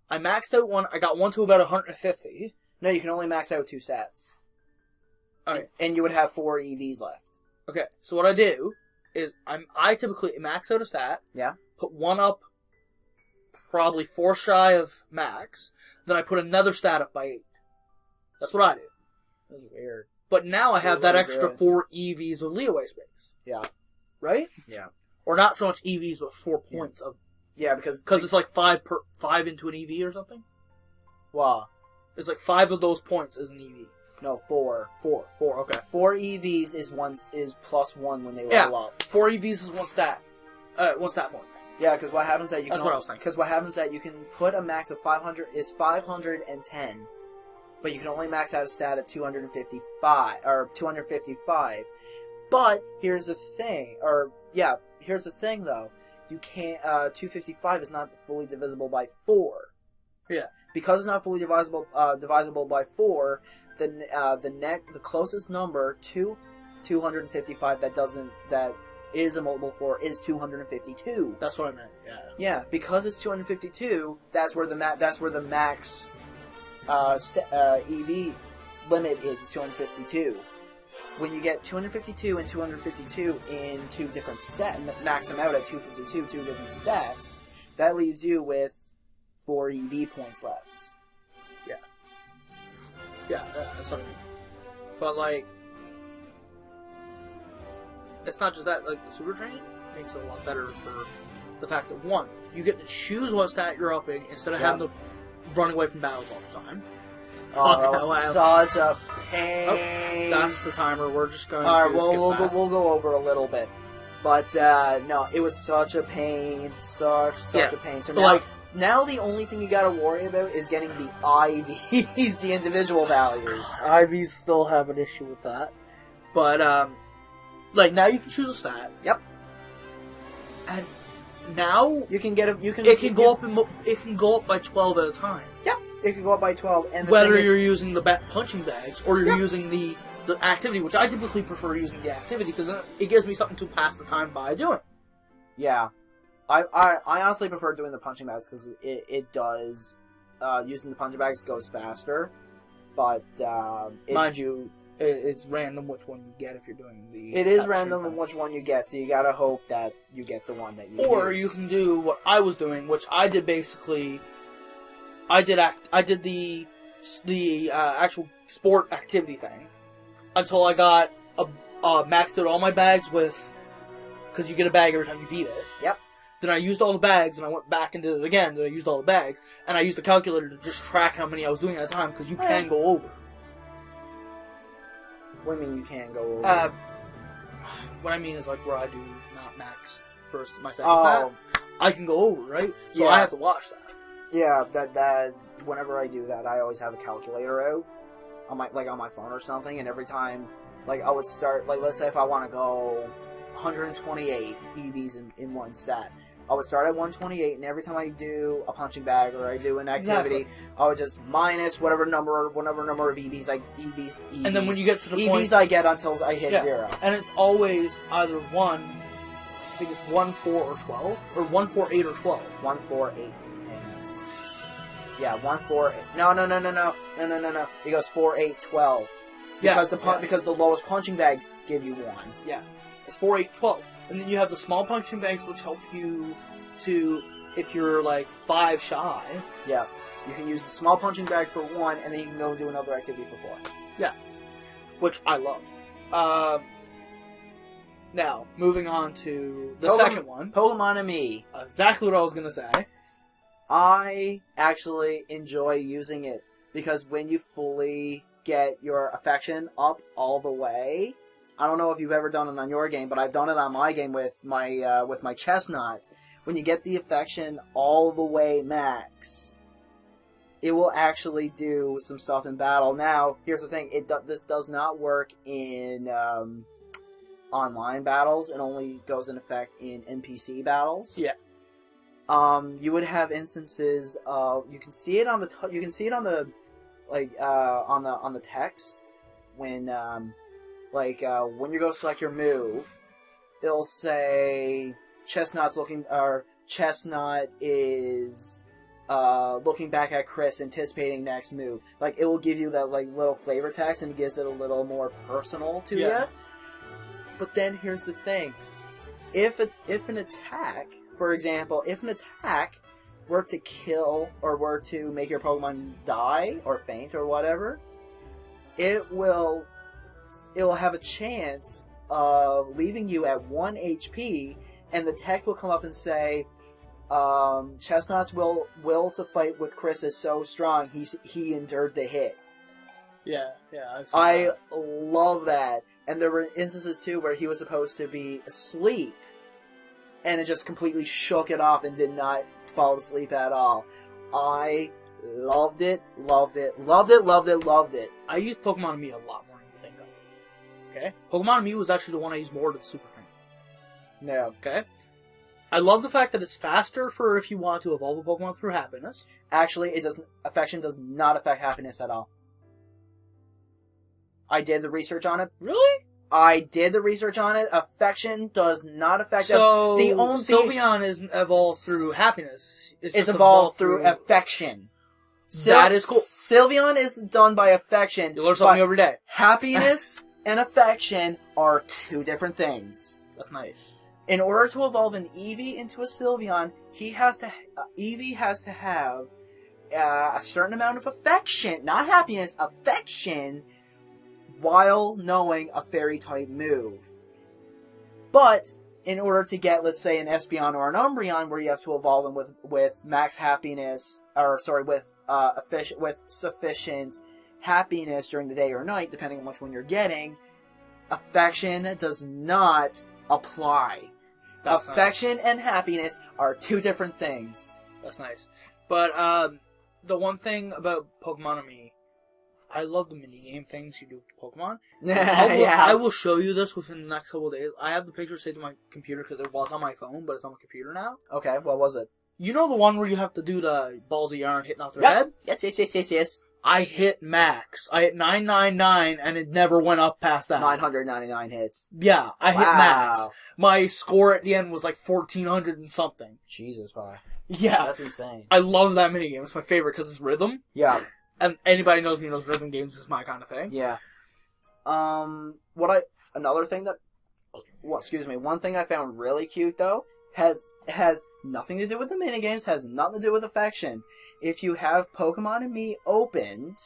I maxed out 1, I got 1 to about 150. No, you can only max out 2 stats. Alright. And you would have 4 EVs left. Okay, so what I do is I typically max out a stat. Yeah. Put 1 up probably 4 shy of max, then I put another stat up by 8. That's what I do. That's weird. But now I have that extra 4 EVs of leeway space. Yeah. Right? Yeah. Or not so much EVs, but 4 points of. Yeah, because it's like 5 into an EV or something. Wow. It's like 5 of those points is an EV. No, 4. 4. Okay. 4 EVs is plus 1 when they level up. 4 EVs is 1 stat. 1 stat point. Yeah, because what happens that you That's can. what I was thinking. Because what happens that you can put a max of 510, but you can only max out a stat at 255 or 255. But here's the thing, here's the thing though. You can't. 255 is not fully divisible by 4. Yeah. Because it's not fully divisible by 4, the closest number to 255 that is a multiple 4 is 252. That's what I meant. Yeah. Yeah, because it's 252. That's where the max EV limit is 252. When you get 252 and 252 in two different stats, max them out at 252, two different stats, that leaves you with 4 EV points left. Yeah, that's what I mean. But, like, it's not just that. Like, the Super Train makes it a lot better for the fact that, one, you get to choose what stat you're upping instead of having to run away from battles all the time. Such a pain. Oh, that's the timer. We're just going to skip we'll go over a little bit. But, no, it was such a pain. Such a pain. So now the only thing you gotta worry about is getting the IVs, the individual values. IVs still have an issue with that. But, now you can choose a stat. Yep. And now you can get it can go up by 12 at a time. Yep. It can go up by 12. And whether you're using the punching bags or you're using the activity, which I typically prefer using the activity because it gives me something to pass the time by doing. Yeah. I honestly prefer doing the punching bags because it does, using the punching bags goes faster, but, mind you, it's random which one you get if you're doing the... It is random which one you get, so you gotta hope that you get the one that you Or use. You can do what I was doing, which I did basically... I did the actual sport activity thing until I got maxed out all my bags with... Because you get a bag every time you beat it. Yep. Then I used all the bags, and I went back and did it again. Then I used all the bags, and I used the calculator to just track how many I was doing at a time, because you can go over. What do you mean you can go over? What I mean is, like, where I do not max first my second stat, I can go over, right? So I have to watch that. Yeah, that whenever I do that, I always have a calculator out on my phone or something, and every time, I would start, let's say if I want to go 128 EVs in one stat. I would start at 128, and every time I do a punching bag or I do an activity, I would just minus whatever number of EVs and then when you get to the EVs I get until I hit 0. And it's always either 1, I think it's 1, 4, or 12, or 1, 4, 8, or 12. 1, 4, 8. Yeah, 1, 4, 8. No. It goes 4, 8, 12. Because because the lowest punching bags give you 1. Yeah. It's 4, 8, 12. And then you have the small punching bags, which help you to, if you're 5 shy. Yeah. You can use the small punching bag for 1, and then you can go do another activity for 4. Yeah. Which I love. Now, moving on to the second one. Pokemon and me. Exactly what I was going to say. I actually enjoy using it, because when you fully get your affection up all the way... I don't know if you've ever done it on your game, but I've done it on my game with my Chestnut. When you get the affection all the way max, it will actually do some stuff in battle. Now, here's the thing: this does not work in online battles. It only goes in effect in NPC battles. Yeah. You would have instances of you can see it on the on the text when. When you go select your move, it'll say Chestnut is looking back at Chris, anticipating next move. It will give you that little flavor text, and it gives it a little more personal to you. But then here's the thing: if an attack, for example, were to kill or were to make your Pokemon die or faint or whatever, it will have a chance of leaving you at 1 HP, and the text will come up and say, Chestnut's will to fight with Chris is so strong, he endured the hit. Yeah. I love that. And there were instances, too, where he was supposed to be asleep, and it just completely shook it off and did not fall asleep at all. I loved it. I use Pokemon Me a lot more than you think of. Okay? Pokemon Mew was actually the one I used more than Super Train. No. Okay? I love the fact that it's faster for if you want to evolve a Pokemon through happiness. Actually, it doesn't. Affection does not affect happiness at all. I did the research on it. Really? I did the research on it. Affection does not affect. So the only Sylveon isn't evolved through happiness. It's just evolved through affection. That is cool. Sylveon is done by affection. You learn something every day. Happiness and affection are two different things. That's nice. In order to evolve an Eevee into a Sylveon, Eevee has to have a certain amount of affection, not happiness, affection, while knowing a fairy-type move. But, in order to get, let's say, an Espeon or an Umbreon, where you have to evolve them with max happiness, with sufficient happiness during the day or night, depending on which one you're getting, affection does not apply. That's affection nice. and happiness are two different things. That's nice. But, the one thing about Pokemon and me, I love the minigame things you do with Pokemon. I will show you this within the next couple of days. I have the picture saved to my computer because it was on my phone, but it's on my computer now. Okay, what was it? You know the one where you have to do the balls of yarn hitting off their head? Yes. I hit max. I hit 999 and it never went up past that. 999 hits. Yeah, I hit max. My score at the end was like 1400 and something. Jesus, boy. Yeah. That's insane. I love that minigame. It's my favorite because it's rhythm. Yeah. And anybody knows me knows rhythm games is my kind of thing. Yeah. One thing I found really cute though has nothing to do with the minigames, has nothing to do with affection. If you have Pokemon and Me opened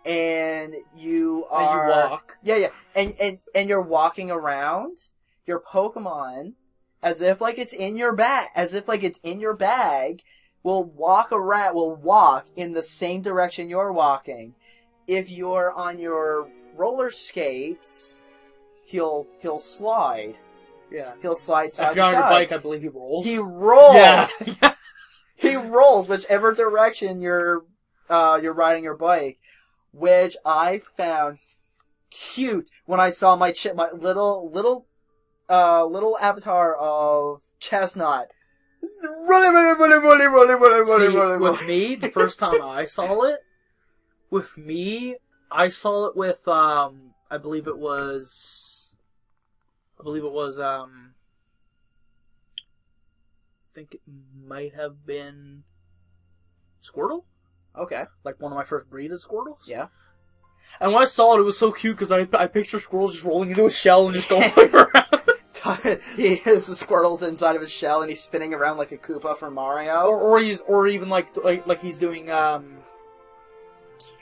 and you walk. Yeah. And you're walking around your Pokemon as if like it's in your bag, will walk in the same direction you're walking. If you're on your roller skates, he'll slide. Yeah. He'll slide side If you're to on your side. bike, I believe he rolls. He rolls! Yeah. He rolls whichever direction you're riding your bike, which I found cute when I saw my little avatar of Chestnut. Running. With me, the first time I saw it, with, I believe it was, I think it might have been Squirtle? Okay. Like one of my first breeded Squirtles? Yeah. And when I saw it, it was so cute because I picture Squirtle just rolling into a shell and just going around. He has the Squirtles inside of his shell and he's spinning around like a Koopa from Mario. Or even like he's doing,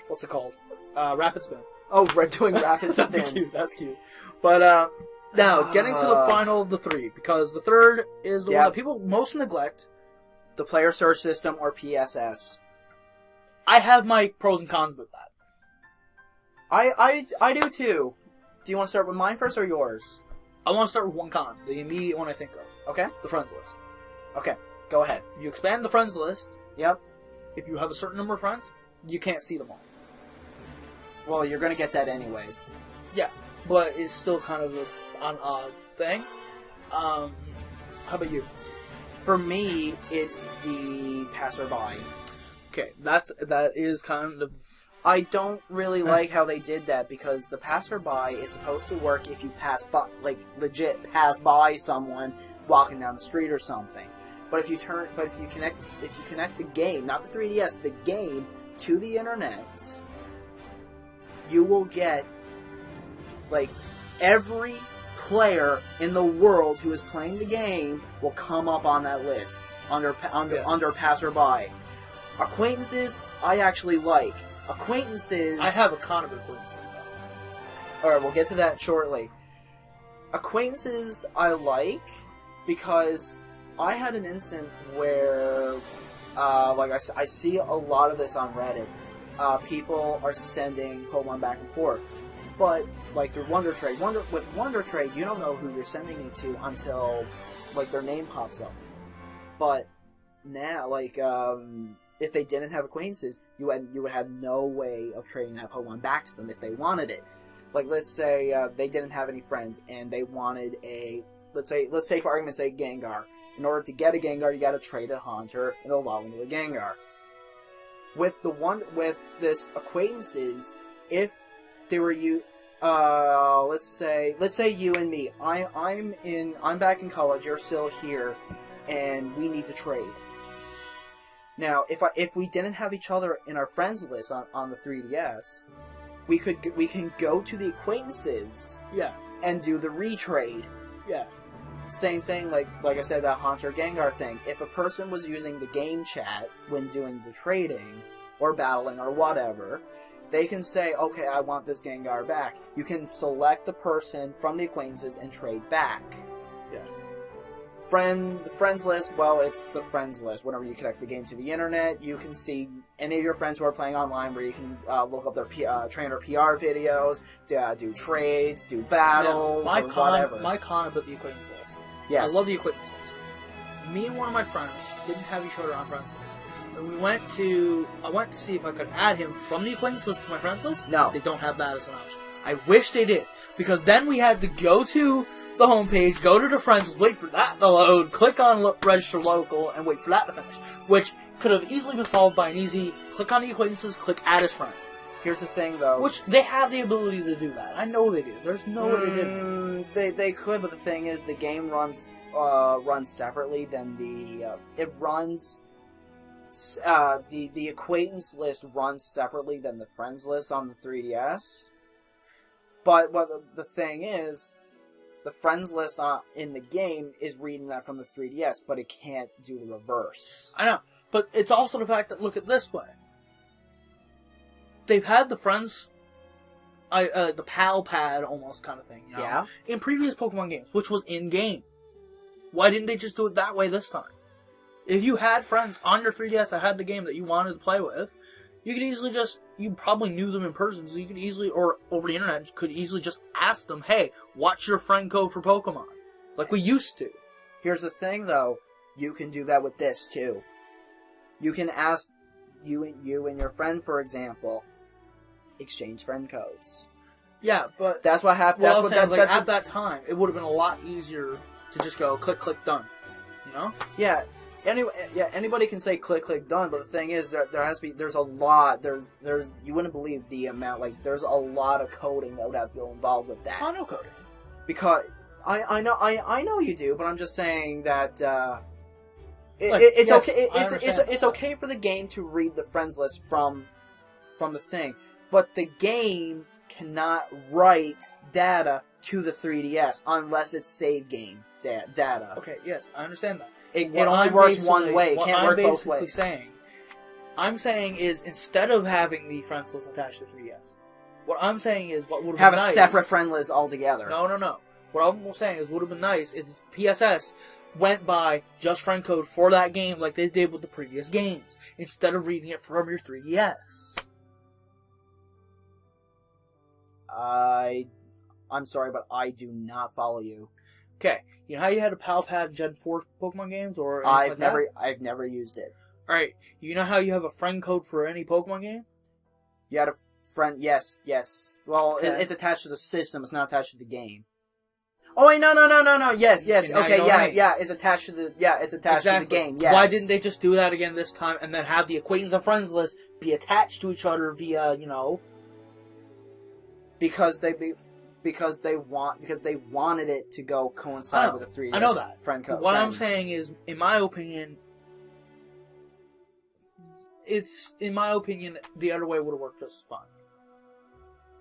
what's it called? Rapid Spin. Oh, doing Rapid Spin. That's cute. But, now, getting to the final of the three, because the third is the one that people most neglect. The Player Search System, or PSS. I have my pros and cons with that. I do too. Do you want to start with mine first or yours? I want to start with one con, the immediate one I think of. Okay. The friends list. Okay, go ahead. You expand the friends list. Yep. If you have a certain number of friends, you can't see them all. Well, you're going to get that anyways. Yeah, but it's still kind of an odd thing. How about you? For me, it's the passerby. Okay, that is kind of... I don't really like how they did that because the passerby is supposed to work if you pass by, like legit pass by someone walking down the street or something. But if you connect the game, not the 3DS, the game to the internet, you will get like every player in the world who is playing the game will come up on that list under passerby. Acquaintances, I actually like. Acquaintances... I have a con of acquaintances. Alright, we'll get to that shortly. Acquaintances I like because I had an instant where, I see a lot of this on Reddit. People are sending Pokemon back and forth. But, like, through Wonder Trade. With Wonder Trade, you don't know who you're sending it to until, like, their name pops up. But now, like, if they didn't have acquaintances, you would have no way of trading that Pokemon back to them if they wanted it. like let's say they didn't have any friends and they wanted a let's say for argument's sake Gengar. In order to get a Gengar, you got to trade a Haunter and evolve into a Gengar. With this acquaintances, if they were you, let's say you and me. I'm back in college. You're still here, and we need to trade. Now, if we didn't have each other in our friends list on the 3DS, we can go to the acquaintances, Yeah. and do the retrade. Yeah. Same thing, like I said, that Haunter Gengar thing. If a person was using the game chat when doing the trading, or battling, or whatever, they can say, okay, I want this Gengar back. You can select the person from the acquaintances and trade back. Yeah. The friends list, well, it's the friends list. Whenever you connect the game to the internet, you can see any of your friends who are playing online, where you can look up their trainer PR videos, do trades, do battles, or whatever. My con about the acquaintance list. Yes. I love the acquaintance list. Me and one of my friends didn't have each other on friends list. And I went to see if I could add him from the acquaintance list to my friends list. No. They don't have that as an option. I wish they did. Because then we had to go to the homepage, go to the friends, wait for that to load, click on register local, and wait for that to finish. Which could have easily been solved by an easy click on the acquaintances, click add as friend. Here's the thing, though. Which they have the ability to do that. I know they do. There's no way they didn't. They could, but the thing is, the game runs separately than the the acquaintance list runs separately than the friends list on the 3DS. But the thing is, the friends list in the game is reading that from the 3DS, but it can't do the reverse. I know, but it's also the fact that, look at it this way. They've had the friends, the pal pad almost kind of thing, you know, Yeah. in previous Pokemon games, which was in-game. Why didn't they just do it that way this time? If you had friends on your 3DS that had the game that you wanted to play with, you could easily you probably knew them in person, so you could easily, or over the internet, could easily just ask them, hey, what's your friend code for Pokemon? Like we used to. Here's the thing, though. You can do that with this, too. You can ask you and your friend, for example, exchange friend codes. Yeah, but That's what happened. well, That's I'm what saying, that, like, that's at that time, it would have been a lot easier to just go click, click, done. You know? Yeah. Anyway, yeah. Anybody can say click, click, done. But the thing is, there has to be. There's a lot. There's. You wouldn't believe the amount. Like, there's a lot of coding that would have to go involved with that. I know coding. Because I know you do. But I'm just saying that. Like, It's yes, okay. I understand. It's okay for the game to read the friends list from the thing, but the game cannot write data to the 3DS unless it's save game data. Okay, yes, I understand that. It What only I'm works one basically- way. It what can't I'm work both basically ways. I'm saying is, instead of having the friends list attached to 3DS, what I'm saying is what would Have been a nice, separate friend list altogether. No. What I'm saying is would have been nice is PSS went by just friend code for that game like they did with the previous games, instead of reading it from your 3DS. I'm sorry, but I do not follow you. Okay, you know how you had a Pal Pad Gen 4 Pokemon games or anything I've like never that? I've never used it. Alright, you know how you have a friend code for any Pokemon game? You had a friend. Yes. Well, Okay. it's attached to the system. It's not attached to the game. Oh wait, no. Yes. Okay, now you Okay, know what I mean. yeah. It's attached to the. Yeah, it's attached to the game. Yes. Why didn't they just do that again this time and then have the acquaintance and friends list be attached to each other via, you know? Because they wanted it to go coincide with the 3DS. I know that. Friend code. What I'm friends. saying is, in my opinion, the other way would have worked just as fine.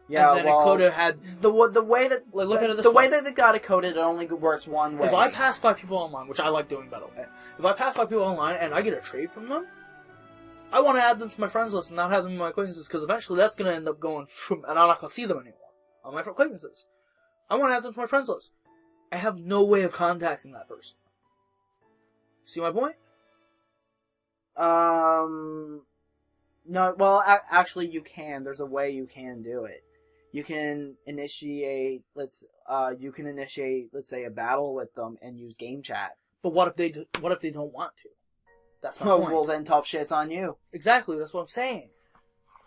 Yeah, and then well, it could have had the way that Like, look at it this the way way. that they got it coded, it only works one way. If I pass by people online, which I like doing, by the way, if I pass by people online and I get a trade from them, I want to add them to my friends list and not have them in my acquaintances, because eventually that's going to end up going from, and I'm not going to see them anymore on my acquaintances. I want to add them to my friends list. I have no way of contacting that person. See my point? No, well, actually you can. There's a way you can do it. You can initiate, let's say, a battle with them and use game chat. But what if they don't want to? That's my Oh, point. well, then tough shit's on you. Exactly, that's what I'm saying.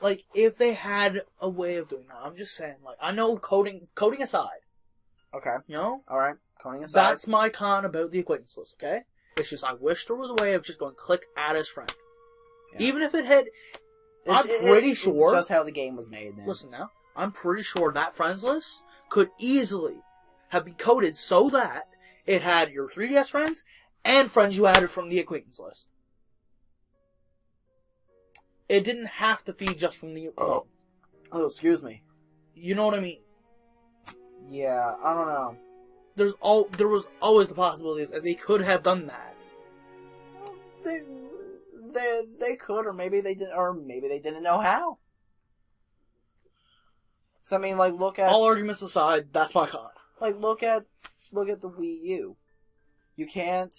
like, if they had a way of doing that, I'm just saying, like, I know coding aside, Okay. you know? Alright. Coding aside. That's my con about the acquaintance list, okay? It's just, I wish there was a way of just going click add as friend. Yeah. Even if it had, I'm pretty sure. It's just how the game was made, man. Listen now, I'm pretty sure that friends list could easily have been coded so that it had your 3DS friends and friends you added from the acquaintance list. It didn't have to feed just from the... Oh, excuse me. You know what I mean? Yeah, I don't know. There was always the possibility that they could have done that. They could, or maybe they didn't know how. So I mean, like, look at all arguments aside. That's my con. Like, look at the Wii U. You can't,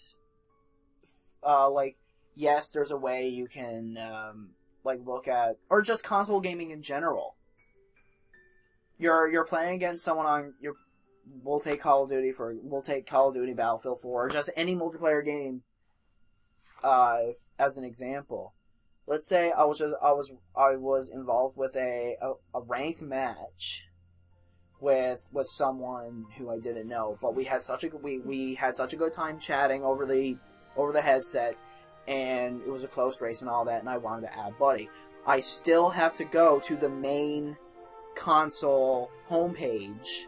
like, yes, there's a way you can, like, look at, or just console gaming in general. You're playing against someone on your. We'll take Call of Duty Battlefield 4, or just any multiplayer game. As an example, let's say I was involved with a ranked match with someone who I didn't know, but we had such a good time chatting over the headset, and it was a close race and all that, and I wanted to add buddy. I still have to go to the main console homepage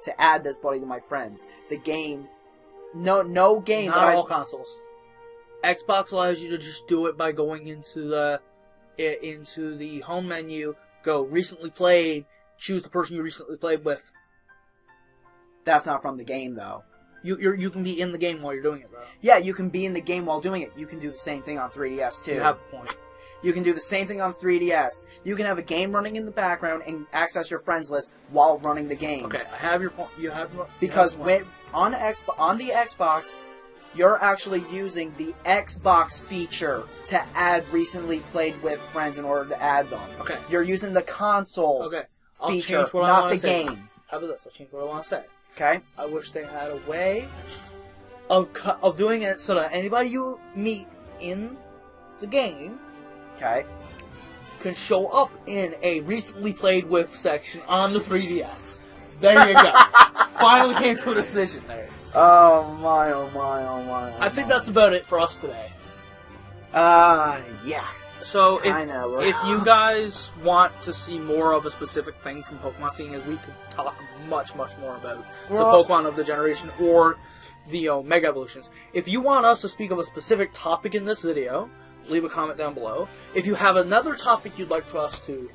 to add this buddy to my friends. The game, no game. Not all consoles. Xbox allows you to just do it by going into the home menu, go recently played, choose the person you recently played with. That's not from the game, though. You can be in the game while you're doing it, though. Yeah, you can be in the game while doing it. You can do the same thing on 3DS, too. You have a point. You can do the same thing on 3DS. You can have a game running in the background and access your friends list while running the game. Okay, I have your point. Because on the Xbox, you're actually using the Xbox feature to add recently played with friends in order to add them. Okay. You're using the console's feature, change what not I the say. game. How about this? I'll change what I want to say. Okay? I wish they had a way of doing it so that anybody you meet in the game can show up in a recently played with section on the 3DS. There you go. Finally came to a decision there. Oh my, oh my, oh my. I think that's about it for us today. Yeah. So, if you guys want to see more of a specific thing from Pokemon, seeing as we could talk much, much more about the Pokemon of the generation or the Mega Evolutions. If you want us to speak of a specific topic in this video, leave a comment down below. If you have another topic you'd like for us to...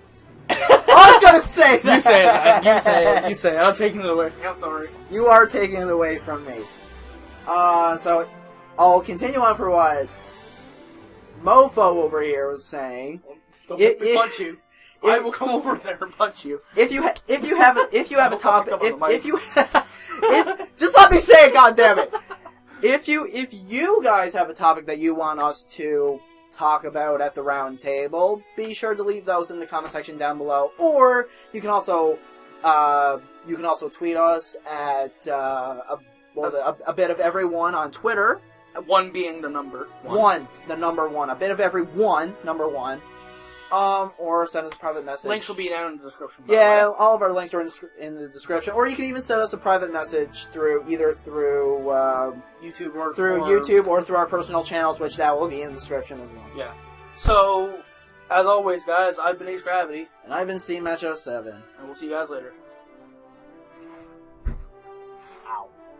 I was gonna say that! You say it. You say it. I'm taking it away. I'm sorry. You are taking it away from me. So, I'll continue on for what Mofo over here was saying. Don't make me punch you. I will come over there and punch you. If you have a topic, just let me say it, goddammit. If you guys have a topic that you want us to talk about at the round table, be sure to leave those in the comment section down below, or you can also tweet us at a bit of everyone on Twitter. One being the number one. The number one. A bit of every one, number one. Or send us a private message. Links will be down in the description. Yeah, all of our links are in the description. Or you can even send us a private message through YouTube or through our personal channels, which that will be in the description as well. Yeah. So, as always, guys, I've been Ace Gravity. And I've been CMatcho7. And we'll see you guys later.